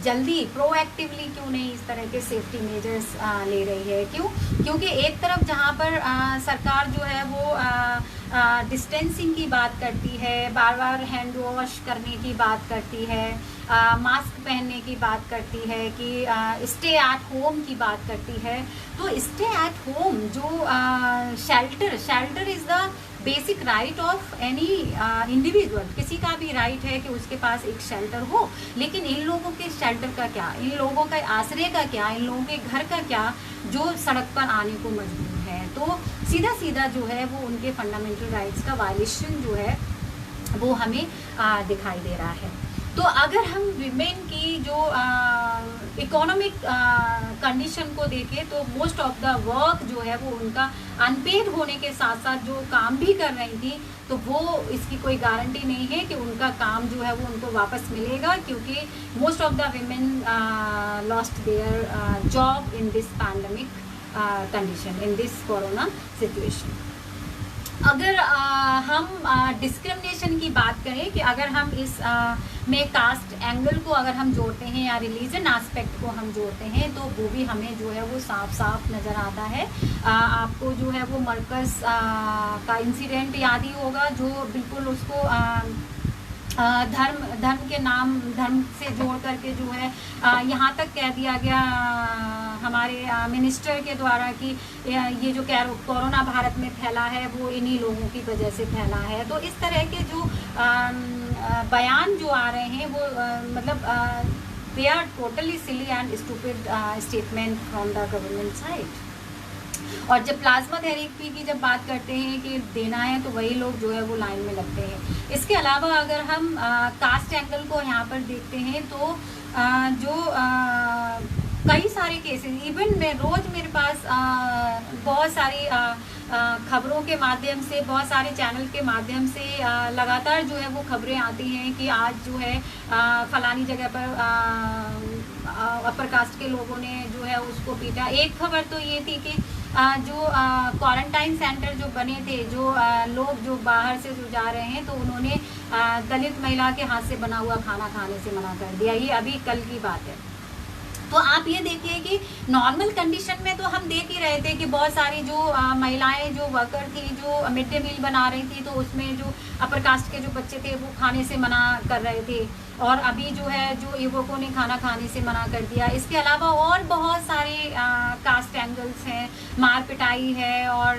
जल्दी प्रोएक्टिवली क्यों नहीं इस तरह के सेफ्टी मेजर्स ले रही है? क्योंकि एक तरफ जहाँ पर सरकार जो है वो डिस्टेंसिंग की बात करती है, बार बार हैंड वॉश करने की बात करती है, मास्क पहनने की बात करती है, कि स्टे एट होम की बात करती है। तो स्टे एट होम जो shelter is the basic right of any individual. किसी का भी राइट है कि उसके पास एक शेल्टर हो, लेकिन इन लोगों के शेल्टर का क्या, इन लोगों का आश्रय का क्या, इन लोगों के घर का क्या जो सड़क पर आने को मजबूर है? तो सीधा जो है वो उनके फंडामेंटल राइट्स का वायलेशन जो है वो हमें दिखाई दे रहा है। तो अगर हम विमेन की जो इकोनॉमिक कंडीशन को देखें तो मोस्ट ऑफ द वर्क जो है वो उनका अनपेड होने के साथ साथ जो काम भी कर रही थी तो वो इसकी कोई गारंटी नहीं है कि उनका काम जो है वो उनको वापस मिलेगा, क्योंकि most of the women lost their job in this pandemic condition, in this corona situation. अगर हम डिस्क्रिमिनेशन की बात करें कि अगर हम इस में कास्ट एंगल को अगर हम जोड़ते हैं या रिलीजन एस्पेक्ट को हम जोड़ते हैं तो वो भी हमें जो है वो साफ साफ नज़र आता है। आपको जो है वो मरकज़ का इंसिडेंट याद ही होगा, जो बिल्कुल उसको धर्म के नाम, धर्म से जोड़ करके जो है यहाँ तक कह दिया गया हमारे मिनिस्टर के द्वारा कि ये जो कोरोना भारत में फैला है वो इन्हीं लोगों की वजह से फैला है। तो इस तरह के जो बयान जो आ रहे हैं वो मतलब they are totally silly and stupid statement from the government side. और जब प्लाज्मा थेरेपी की जब बात करते हैं कि देना है तो वही लोग जो है वो लाइन में लगते हैं। इसके अलावा अगर हम कास्ट एंगल को यहाँ पर देखते हैं तो जो कई सारे केसेस, इवन मैं रोज़ मेरे पास बहुत सारी खबरों के माध्यम से, बहुत सारे चैनल के माध्यम से लगातार जो है वो खबरें आती हैं कि आज जो है फलानी जगह पर अपर कास्ट के लोगों ने जो है उसको पीटा। एक खबर तो ये थी कि जो क्वारंटाइन सेंटर जो बने थे, जो लोग जो बाहर से जो जा रहे हैं तो उन्होंने दलित महिला के हाथ से बना हुआ खाना खाने से मना कर दिया। ये अभी कल की बात है। तो आप ये देखिए कि नॉर्मल कंडीशन में तो हम देख ही रहे थे कि बहुत सारी जो महिलाएं जो वर्कर थी जो मिड डे मील बना रही थी तो उसमें जो अपर कास्ट के जो बच्चे थे वो खाने से मना कर रहे थे, और अभी जो है जो युवकों ने खाना खाने से मना कर दिया। इसके अलावा और बहुत सारे कास्ट एंगल्स हैं, मार पिटाई है और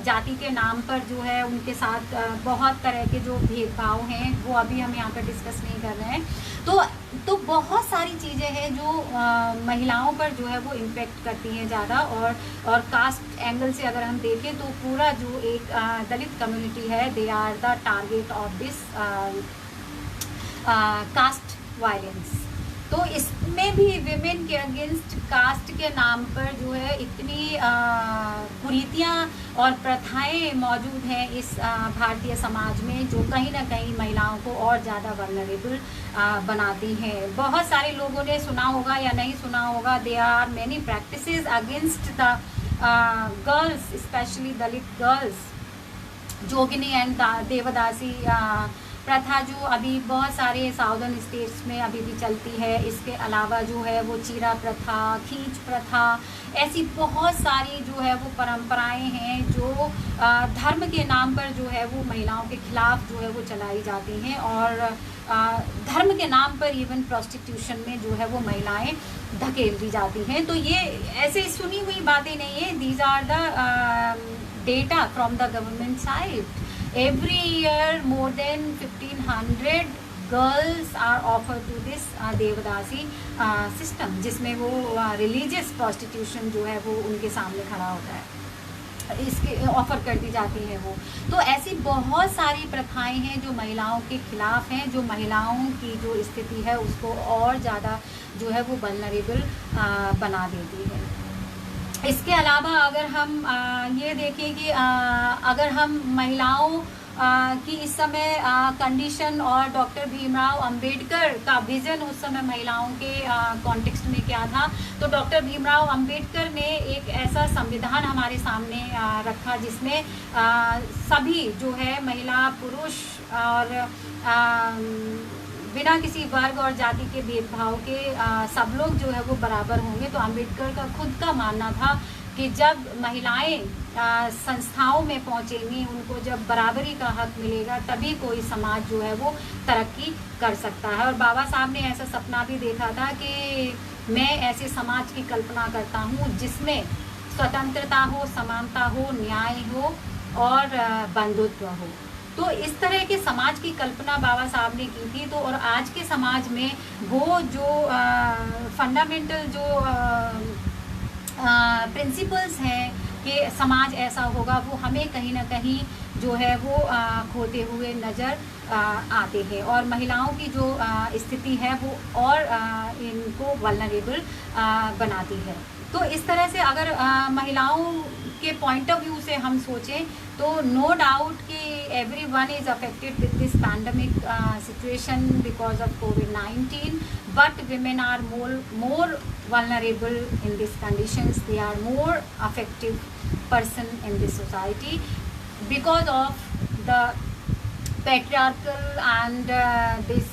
जाति के नाम पर जो है उनके साथ बहुत तरह के जो भेदभाव हैं वो अभी हम यहाँ पर डिस्कस नहीं कर रहे हैं। तो बहुत सारी चीज़ें हैं जो महिलाओं पर जो है वो इम्पेक्ट करती हैं ज़्यादा। और कास्ट एंगल से अगर हम देखें तो पूरा जो एक दलित कम्युनिटी है, they are the target of this caste violence. तो इसमें भी विमेन के अगेंस्ट कास्ट के नाम पर जो है इतनी कुरीतियाँ और प्रथाएं मौजूद हैं इस भारतीय समाज में, जो कहीं ना कहीं महिलाओं को और ज़्यादा वल्नरेबल बनाती हैं। बहुत सारे लोगों ने सुना होगा या नहीं सुना होगा, they are many practices against the girls, specially Dalit girls, jogini and devadasi प्रथा जो अभी बहुत सारे साउदर्न स्टेट्स में अभी भी चलती है। इसके अलावा जो है वो चीरा प्रथा, खींच प्रथा, ऐसी बहुत सारी जो है वो परंपराएं हैं जो धर्म के नाम पर जो है वो महिलाओं के खिलाफ जो है वो चलाई जाती हैं। और धर्म के नाम पर इवन प्रोस्टिट्यूशन में जो है वो महिलाएं धकेल दी जाती हैं। तो ये ऐसे सुनी हुई बातें नहीं है, these are the data from the government side. Every year more than 1500 girls are offered to this devadasi system, जिसमें वो religious prostitution जो है वो उनके सामने खड़ा होता है, इसके ऑफ़र कर दी जाती है वो। तो ऐसी बहुत सारी प्रथाएं हैं जो महिलाओं के खिलाफ हैं, जो महिलाओं की जो स्थिति है उसको और ज़्यादा जो है वो वल्नरेबल बना देती है। इसके अलावा अगर हम ये देखें कि अगर हम महिलाओं की इस समय कंडीशन और डॉक्टर भीमराव अंबेडकर का विज़न उस समय महिलाओं के कॉन्टेक्स्ट में क्या था, तो डॉक्टर भीमराव अंबेडकर ने एक ऐसा संविधान हमारे सामने रखा जिसमें सभी जो है महिला पुरुष और बिना किसी वर्ग और जाति के भेदभाव के सब लोग जो है वो बराबर होंगे। तो अंबेडकर का खुद का मानना था कि जब महिलाएं संस्थाओं में पहुंचेंगी, उनको जब बराबरी का हक मिलेगा तभी कोई समाज जो है वो तरक्की कर सकता है। और बाबा साहब ने ऐसा सपना भी देखा था कि मैं ऐसे समाज की कल्पना करता हूँ जिसमें स्वतंत्रता हो, समानता हो, न्याय हो और बंधुत्व हो। तो इस तरह के समाज की कल्पना बाबा साहब ने की थी। तो और आज के समाज में वो जो फंडामेंटल जो प्रिंसिपल्स हैं कि समाज ऐसा होगा, वो हमें कहीं ना कहीं जो है वो खोते हुए नज़र आते हैं और महिलाओं की जो स्थिति है वो और इनको वल्नरेबल बनाती है। तो इस तरह से अगर महिलाओं के पॉइंट ऑफ व्यू से हम सोचें तो नो डाउट कि everyone is affected with this pandemic situation because of COVID-19, but women are more vulnerable in these conditions. They are more affected person in this society because of the patriarchal and this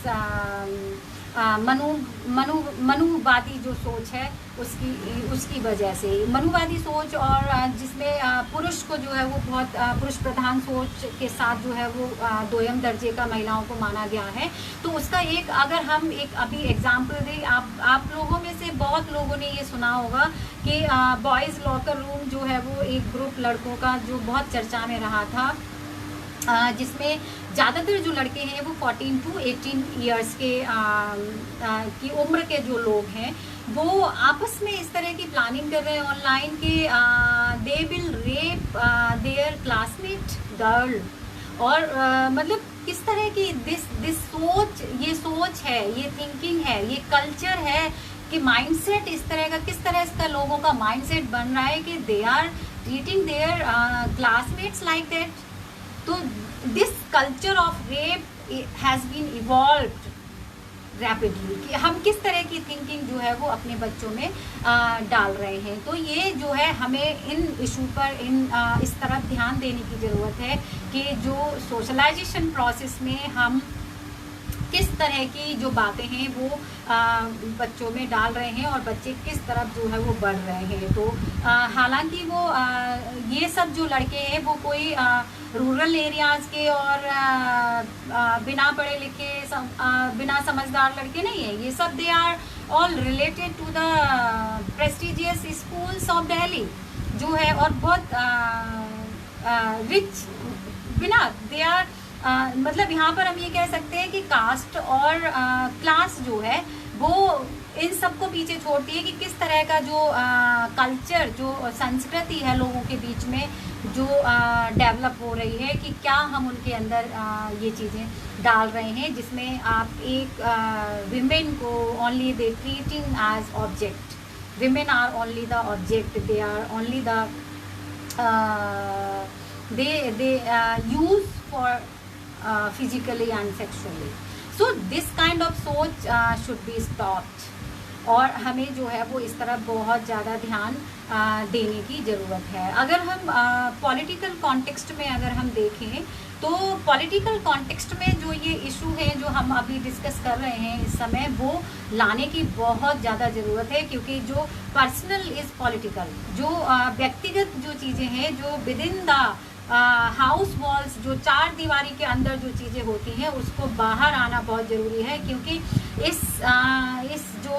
मनुवादी जो सोच है उसकी वजह से, मनुवादी सोच और जिसमें पुरुष को जो है वो बहुत पुरुष प्रधान सोच के साथ जो है वो दोयम दर्जे का महिलाओं को माना गया है। तो उसका एक अगर हम एक अभी एग्जाम्पल दें, आप लोगों में से बहुत लोगों ने ये सुना होगा कि बॉयज़ लॉकर रूम जो है वो एक ग्रुप लड़कों का जो बहुत चर्चा में रहा था, जिसमें ज़्यादातर जो लड़के हैं वो 14 to 18 ईयर्स के की उम्र के जो लोग हैं वो आपस में इस तरह की प्लानिंग कर रहे हैं ऑनलाइन कि they will rape their classmate girl. और मतलब किस तरह की दिस सोच, ये सोच है, ये थिंकिंग है, ये कल्चर है कि माइंडसेट इस तरह का, किस तरह इसका लोगों का माइंडसेट बन रहा है कि they are treating their classmates like that. तो this culture of rape has been evolved rapidly कि हम किस तरह की थिंकिंग जो है वो अपने बच्चों में डाल रहे हैं। तो ये जो है हमें इन इशू पर इस तरफ ध्यान देने की ज़रूरत है कि जो सोशलाइजेशन प्रोसेस में हम किस तरह की जो बातें हैं वो बच्चों में डाल रहे हैं और बच्चे किस तरफ जो है वो बढ़ रहे हैं। तो हालांकि वो ये सब जो लड़के हैं वो कोई रूरल एरियाज़ के और बिना पढ़े लिखे बिना समझदार लड़के नहीं है। ये सब they are all related to the prestigious schools of Delhi जो है, और बहुत रिच बिना दे आर मतलब यहाँ पर हम ये कह सकते हैं कि कास्ट और क्लास जो है वो इन सबको पीछे छोड़ती है कि किस तरह का जो कल्चर, जो संस्कृति है लोगों के बीच में जो डेवलप हो रही है, कि क्या हम उनके अंदर ये चीज़ें डाल रहे हैं जिसमें आप एक विमेन को only they treating as object. Women are only the object, they are only the they use for physically and sexually. So this kind of सोच should be stopped और हमें जो है वो इस तरफ बहुत ज़्यादा ध्यान देने की ज़रूरत है। अगर हम पॉलिटिकल कॉन्टेक्स्ट में अगर हम देखें तो पॉलिटिकल कॉन्टेक्स्ट में जो ये इशू है जो हम अभी डिस्कस कर रहे हैं इस समय, वो लाने की बहुत ज़्यादा ज़रूरत है, क्योंकि जो पर्सनल इज़ पॉलिटिकल, जो व्यक्तिगत जो चीज़ें हैं जो with in the house walls, जो चार दीवारी के अंदर जो चीज़ें होती हैं उसको बाहर आना बहुत ज़रूरी है। क्योंकि इस जो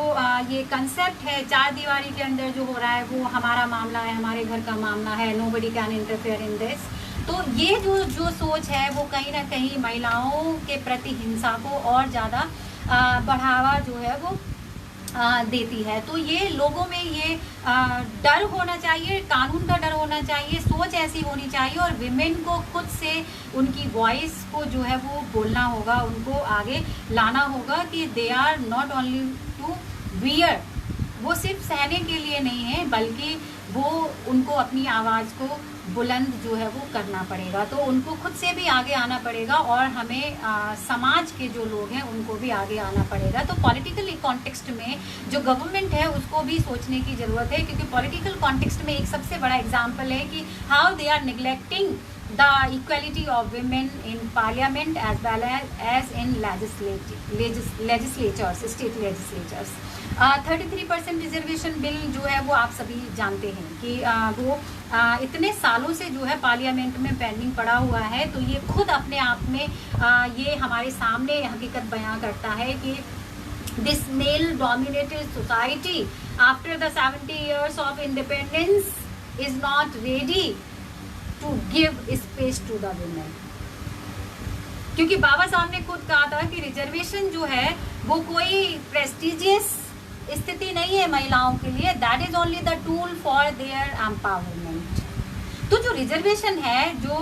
ये कंसेप्ट है चार दीवारी के अंदर जो हो रहा है वो हमारा मामला है, हमारे घर का मामला है, nobody can interfere in this. तो ये जो सोच है वो कहीं ना कहीं महिलाओं के प्रति हिंसा को और ज़्यादा बढ़ावा जो है वो देती है। तो ये लोगों में ये डर होना चाहिए, कानून का डर होना चाहिए, सोच ऐसी होनी चाहिए, और विमेन को खुद से उनकी वॉइस को जो है वो बोलना होगा, उनको आगे लाना होगा कि they are not only to bear, वो सिर्फ सहने के लिए नहीं है बल्कि वो उनको अपनी आवाज़ को बुलंद जो है वो करना पड़ेगा। तो उनको खुद से भी आगे आना पड़ेगा और हमें समाज के जो लोग हैं उनको भी आगे आना पड़ेगा। तो पॉलिटिकल कॉन्टेक्स्ट में जो गवर्नमेंट है उसको भी सोचने की ज़रूरत है, क्योंकि पॉलिटिकल कॉन्टेक्स्ट में एक सबसे बड़ा एग्जाम्पल है कि how they are neglecting the equality of women in parliament as well as in legislatures, state legislatures। 33% reservation bill जो है वो आप सभी जानते हैं कि वो इतने सालों से जो है पार्लियामेंट में पेंडिंग पड़ा हुआ है। तो ये खुद अपने आप में ये हमारे सामने हकीकत बयां करता है कि this male dominated society after the 70 years of independence is not ready to give space to the women। क्योंकि बाबा साहब ने खुद कहा था कि रिजर्वेशन जो है वो कोई प्रेस्टिजियस स्थिति नहीं है महिलाओं के लिए, that is only the tool for their empowerment. तो जो रिजर्वेशन है, जो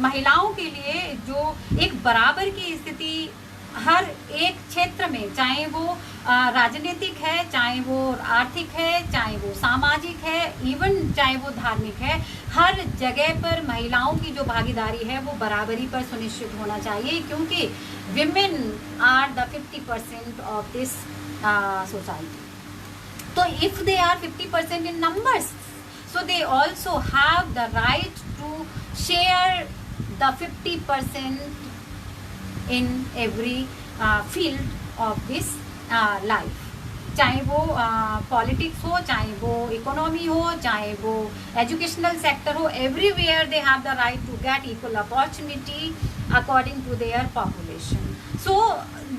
महिलाओं के लिए जो एक बराबर की स्थिति हर एक क्षेत्र में, चाहे वो राजनीतिक है, चाहे वो आर्थिक है, चाहे वो सामाजिक है, इवन चाहे वो धार्मिक है, हर जगह पर महिलाओं की जो भागीदारी है वो बराबरी पर सुनिश्चित होना चाहिए, क्योंकि women are the 50% of this society. तो if they are 50% in numbers, so they also have the right to share the 50% in every field of this life, चाहे वो पॉलिटिक्स हो, चाहे वो इकोनॉमी हो, चाहे वो एजुकेशनल सेक्टर हो, everywhere they have the right to get equal opportunity according to their population. So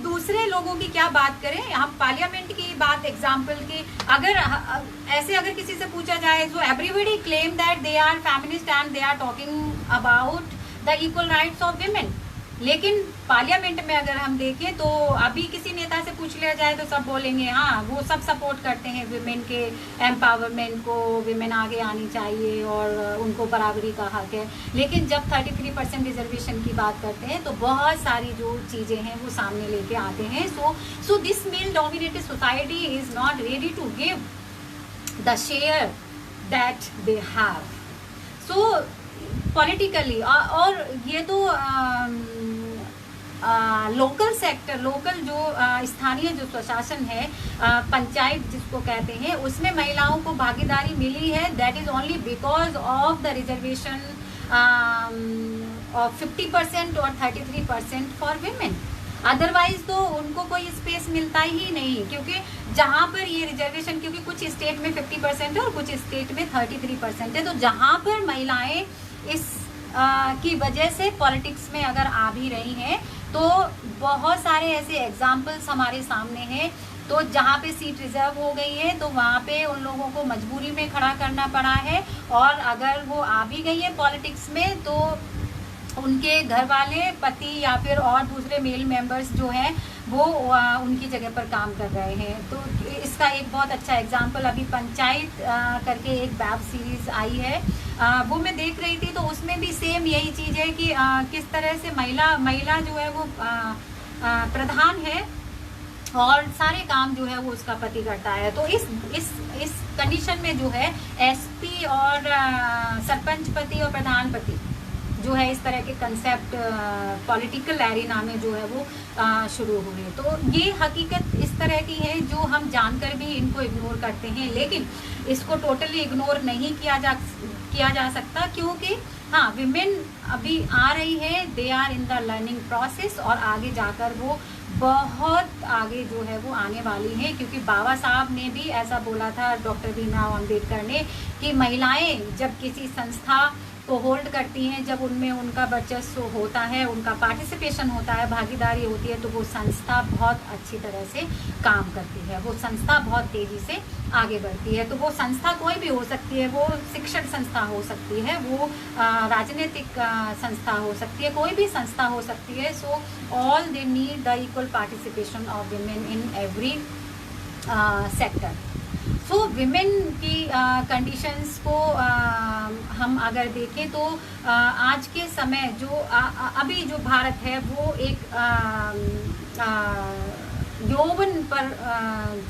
दूसरे लोगों की क्या बात करें, हम पार्लियामेंट की बात एग्जाम्पल की अगर किसी से पूछा जाए, so everybody claim that they are feminist and they are talking about the equal rights of women, लेकिन पार्लियामेंट में अगर हम देखें तो अभी किसी नेता से पूछ लिया जाए तो सब बोलेंगे हाँ वो सब सपोर्ट करते हैं विमेन के एम्पावरमेंट को, विमेन आगे आनी चाहिए और उनको बराबरी का हक है। लेकिन जब 33% रिजर्वेशन की बात करते हैं तो बहुत सारी जो चीज़ें हैं वो सामने लेके आते हैं। So this male dominated society is not ready to give the share that they have. So politically और ये तो लोकल सेक्टर, लोकल जो स्थानीय जो प्रशासन है, पंचायत जिसको कहते हैं, उसमें महिलाओं को भागीदारी मिली है, that is only because of the reservation of 50% और 33% फॉर विमेन। अदरवाइज तो उनको कोई स्पेस मिलता ही नहीं, क्योंकि जहाँ पर ये रिजर्वेशन, क्योंकि कुछ स्टेट में 50% है और कुछ स्टेट में 33% है, तो जहाँ पर महिलाएं इस की वजह से पॉलिटिक्स में अगर आ भी रही हैं तो बहुत सारे ऐसे एग्जाम्पल्स हमारे सामने हैं। तो जहाँ पे सीट रिजर्व हो गई है तो वहाँ पे उन लोगों को मजबूरी में खड़ा करना पड़ा है, और अगर वो आ भी गई है पॉलिटिक्स में तो उनके घर वाले, पति या फिर और दूसरे मेल मेंबर्स जो हैं वो उनकी जगह पर काम कर रहे हैं। तो इसका एक बहुत अच्छा एग्जाम्पल अभी पंचायत करके एक वेब सीरीज़ आई है, वो मैं देख रही थी, तो उसमें भी सेम यही चीज़ है कि किस तरह से महिला जो है वो प्रधान है और सारे काम जो है वो उसका पति करता है। तो इस कंडीशन में जो है एसपी और सरपंच पति और प्रधान पति जो है, इस तरह के कंसेप्ट पॉलिटिकल एरिना में जो है वो शुरू हुए। तो ये हकीकत इस तरह की है जो हम जानकर भी इनको इग्नोर करते हैं, लेकिन इसको टोटली इग्नोर नहीं किया जा सकता, क्योंकि हाँ विमेन अभी आ रही है, they are in the learning process, और आगे जाकर वो बहुत आगे जो है वो आने वाली है। क्योंकि बाबा साहब ने भी ऐसा बोला था, डॉक्टर भीमराव अम्बेडकर ने, कि महिलाएं जब किसी संस्था को होल्ड करती हैं, जब उनमें उनका वर्चस्व होता है, उनका पार्टिसिपेशन होता है, भागीदारी होती है, तो वो संस्था बहुत अच्छी तरह से काम करती है, वो संस्था बहुत तेज़ी से आगे बढ़ती है। तो वो संस्था कोई भी हो सकती है, वो शिक्षण संस्था हो सकती है, वो राजनीतिक संस्था हो सकती है, कोई भी संस्था हो सकती है। So all they need the equal participation of women in every sector. So women की कंडीशंस को हम अगर देखें तो आज के समय जो अभी जो भारत है वो एक यौवन पर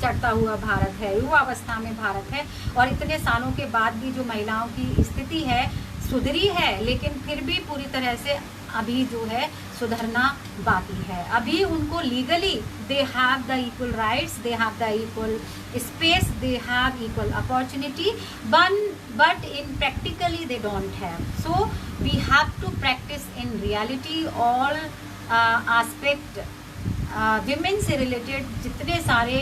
चढ़ता हुआ भारत है, युवावस्था में भारत है, और इतने सालों के बाद भी जो महिलाओं की स्थिति है सुधरी है, लेकिन फिर भी पूरी तरह से अभी जो है सुधरना बाकी है। अभी उनको legally they have the equal rights, they have the equal space, they have equal opportunity, but in practically they don't have. So we have to practice in reality all aspect women से related जितने सारे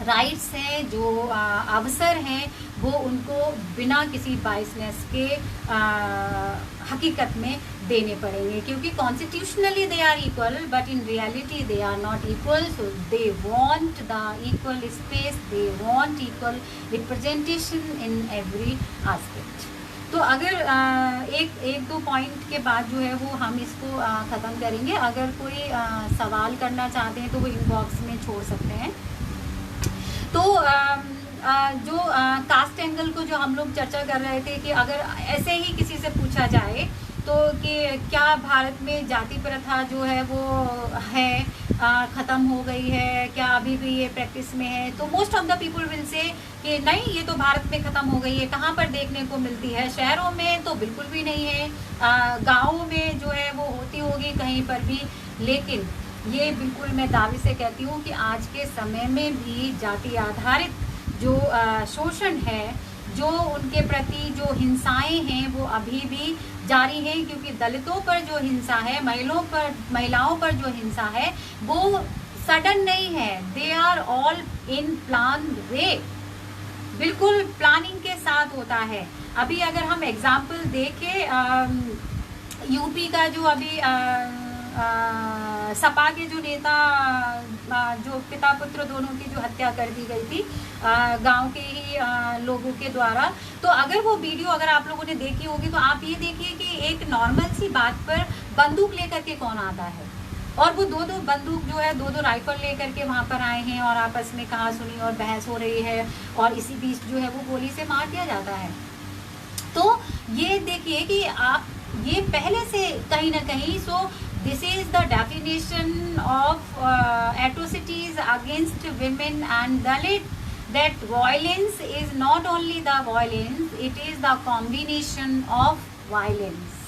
rights हैं, जो अवसर हैं, वो उनको बिना किसी बायसनेस के हकीकत में देने पड़ेंगे, क्योंकि constitutionally they are equal but in reality they are not equal. So they want the equal space, they want equal representation in every aspect. तो अगर एक दो पॉइंट के बाद जो है वो हम इसको ख़त्म करेंगे। अगर कोई सवाल करना चाहते हैं तो वो इनबॉक्स में छोड़ सकते हैं। तो जो कास्ट एंगल को जो हम लोग चर्चा कर रहे थे कि अगर ऐसे ही किसी से पूछा जाए तो कि क्या भारत में जाति प्रथा जो है वो है ख़त्म हो गई है, क्या अभी भी ये प्रैक्टिस में है, तो most of the people will say कि नहीं, ये तो भारत में ख़त्म हो गई है। कहाँ पर देखने को मिलती है? शहरों में तो बिल्कुल भी नहीं है, गाँवों में जो है वो होती होगी कहीं पर भी, लेकिन ये बिल्कुल मैं दावे से कहती हूँ कि आज के समय में भी जाति आधारित जो शोषण है, जो उनके प्रति जो हिंसाएं हैं वो अभी भी जारी हैं, क्योंकि दलितों पर जो हिंसा है, महिलाओं पर जो हिंसा है वो सडन नहीं है, they are all in plan way, बिल्कुल प्लानिंग के साथ होता है। अभी अगर हम एग्जाम्पल देखें, यूपी का जो अभी सपा के जो नेता, जो पिता पुत्र दोनों की जो हत्या कर दी गई थी गांव के ही लोगों के द्वारा, तो अगर वो वीडियो अगर आप लोगों ने देखी होगी तो आप ये देखिए कि एक नॉर्मल सी बात पर बंदूक लेकर के कौन आता है, और वो दो बंदूक जो है, दो राइफल लेकर के वहाँ पर आए हैं और आपस में कहा सुनी और बहस हो रही है, और इसी बीच जो है वो गोली से मार दिया जाता है। तो ये देखिए कि आप ये पहले से कहीं ना कहीं, सो this is the definition of atrocities against women and Dalit, that violence is not only the violence, it is the combination of violence,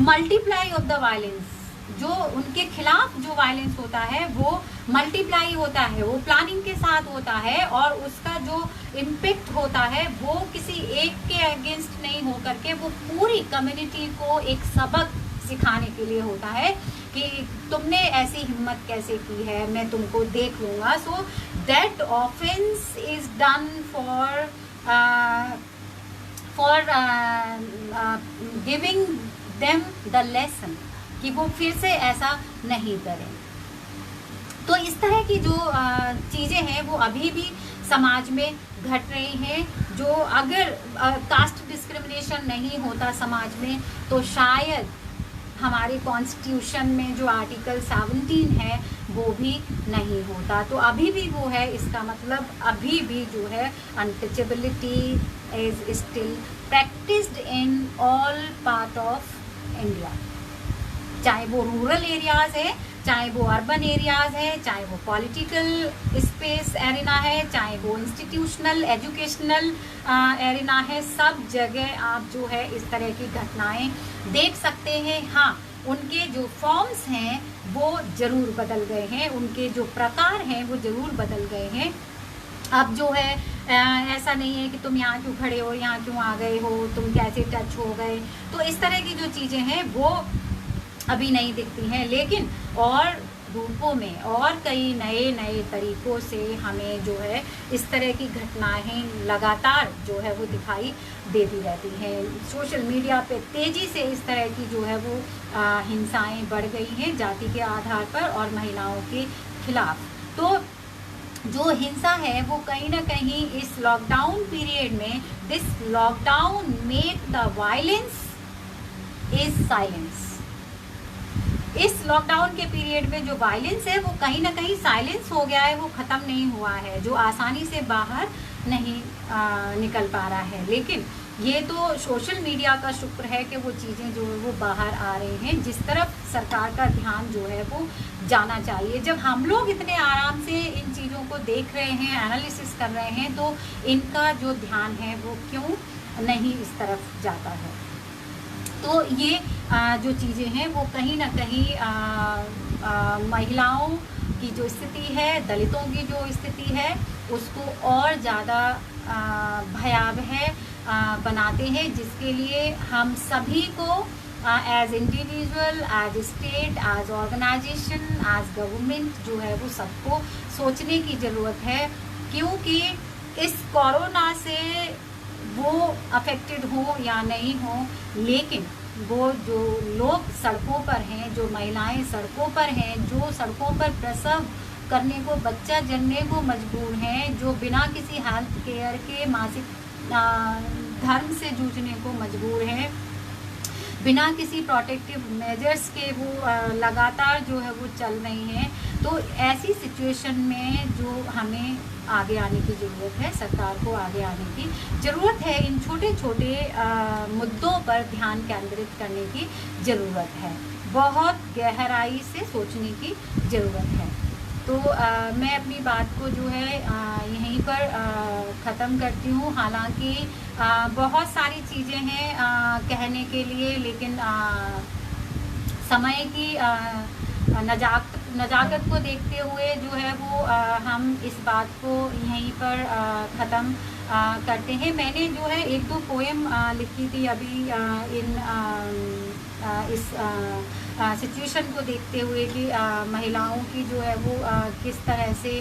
multiply of the violence, जो उनके खिलाफ जो वायलेंस होता है वो मल्टीप्लाई होता है, वो प्लानिंग के साथ होता है, और उसका जो इम्पैक्ट होता है वो किसी एक के अगेंस्ट नहीं हो करके वो पूरी कम्युनिटी को एक सबक सिखाने के लिए होता है कि तुमने ऐसी हिम्मत कैसे की है, मैं तुमको देख लूँगा। So that offence is done for giving them the lesson, कि वो फिर से ऐसा नहीं करें। तो इस तरह की जो चीज़ें हैं वो अभी भी समाज में घट रही हैं, जो अगर कास्ट डिस्क्रिमिनेशन नहीं होता समाज में तो शायद हमारे कॉन्स्टिट्यूशन में जो आर्टिकल 17 है वो भी नहीं होता। तो अभी भी वो है, इसका मतलब अभी भी जो है untouchability is still practised in all part of India, चाहे वो रूरल एरियाज है, चाहे वो अर्बन एरियाज है, चाहे वो पॉलिटिकल स्पेस एरिना है, चाहे वो इंस्टीट्यूशनल एजुकेशनल एरिना है, सब जगह आप जो है इस तरह की घटनाएं देख सकते हैं। हाँ, उनके जो फॉर्म्स हैं वो ज़रूर बदल गए हैं, उनके जो प्रकार हैं वो ज़रूर बदल गए हैं। अब जो है ऐसा नहीं है कि तुम यहाँ क्यों खड़े हो, यहाँ क्यों आ गए हो, तुम कैसे टच हो गए, तो इस तरह की जो चीज़ें हैं वो अभी नहीं दिखती हैं, लेकिन और रूपों में और कई नए तरीक़ों से हमें जो है इस तरह की घटनाएं लगातार जो है वो दिखाई देती रहती हैं। सोशल मीडिया पे तेज़ी से इस तरह की जो है वो हिंसाएं बढ़ गई हैं जाति के आधार पर और महिलाओं के खिलाफ। तो जो हिंसा है वो कहीं ना कहीं इस लॉकडाउन पीरियड में, this lockdown make the violence is silence. इस लॉकडाउन के पीरियड में जो वायलेंस है वो कहीं ना कहीं साइलेंस हो गया है, वो ख़त्म नहीं हुआ है, जो आसानी से बाहर नहीं निकल पा रहा है। लेकिन ये तो सोशल मीडिया का शुक्र है कि वो चीज़ें जो है वो बाहर आ रही हैं, जिस तरफ सरकार का ध्यान जो है वो जाना चाहिए। जब हम लोग इतने आराम से इन चीज़ों को देख रहे हैं, एनालिसिस कर रहे हैं, तो इनका जो ध्यान है वो क्यों नहीं इस तरफ जाता है। तो ये जो चीज़ें हैं वो कहीं ना कहीं महिलाओं की जो स्थिति है, दलितों की जो स्थिति है, उसको और ज़्यादा भयावह बनाते हैं, जिसके लिए हम सभी को as individual, as state, as organisation, as government जो है वो सबको सोचने की ज़रूरत है। क्योंकि इस कोरोना से वो अफेक्टेड हो या नहीं हो, लेकिन वो जो लोग सड़कों पर हैं, जो महिलाएं सड़कों पर हैं, जो सड़कों पर प्रसव करने को, बच्चा जनने को मजबूर हैं, जो बिना किसी हेल्थ केयर के मासिक धर्म से जूझने को मजबूर हैं, बिना किसी प्रोटेक्टिव मेजर्स के वो लगातार जो है वो चल रही हैं, तो ऐसी सिचुएशन में जो हमें आगे आने की ज़रूरत है, सरकार को आगे आने की ज़रूरत है, इन छोटे छोटे मुद्दों पर ध्यान केंद्रित करने की ज़रूरत है, बहुत गहराई से सोचने की ज़रूरत है। तो मैं अपनी बात को जो है यहीं पर ख़त्म करती हूँ। हालांकि बहुत सारी चीज़ें हैं कहने के लिए, लेकिन समय की नज़ाकत को देखते हुए जो है वो हम इस बात को यहीं पर ख़त्म करते हैं। मैंने जो है 1-2 पोएम लिखी थी अभी इस सिचुएशन को देखते हुए कि महिलाओं की जो है वो किस तरह से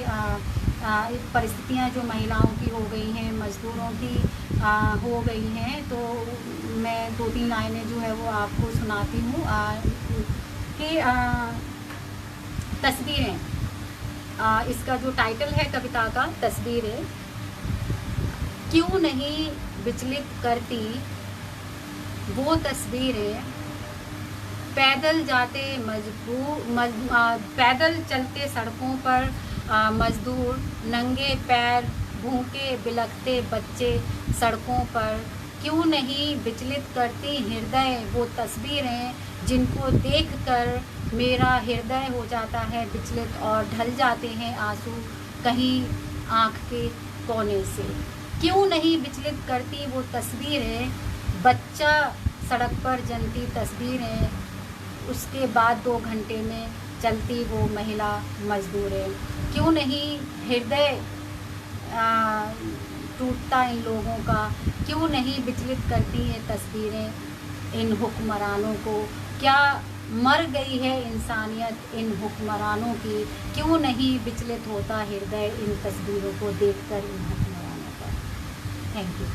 परिस्थितियाँ जो महिलाओं की हो गई हैं, मज़दूरों की हो गई हैं। तो मैं 2-3 लाइनें जो है वो आपको सुनाती हूँ कि तस्वीरें, इसका जो टाइटल है कविता का, तस्वीरें क्यों नहीं विचलित करती वो तस्वीरें, पैदल जाते पैदल चलते सड़कों पर मजदूर, नंगे पैर भूखे बिलखते बच्चे सड़कों पर, क्यों नहीं विचलित करती हृदय वो तस्वीरें, जिनको देखकर मेरा हृदय हो जाता है विचलित और ढल जाते हैं आंसू कहीं आँख के कोने से। क्यों नहीं विचलित करती वो तस्वीरें, बच्चा सड़क पर जनती तस्वीरें, उसके बाद 2 घंटे में चलती वो महिला मजदूरें। क्यों नहीं हृदय टूटता इन लोगों का, क्यों नहीं विचलित करती ये तस्वीरें इन हुक्मरानों को, क्या मर गई है इंसानियत इन हुक्मरानों की, क्यों नहीं विचलित होता हृदय इन तस्वीरों को देखकर इन हुक्मरानों का। Thank you.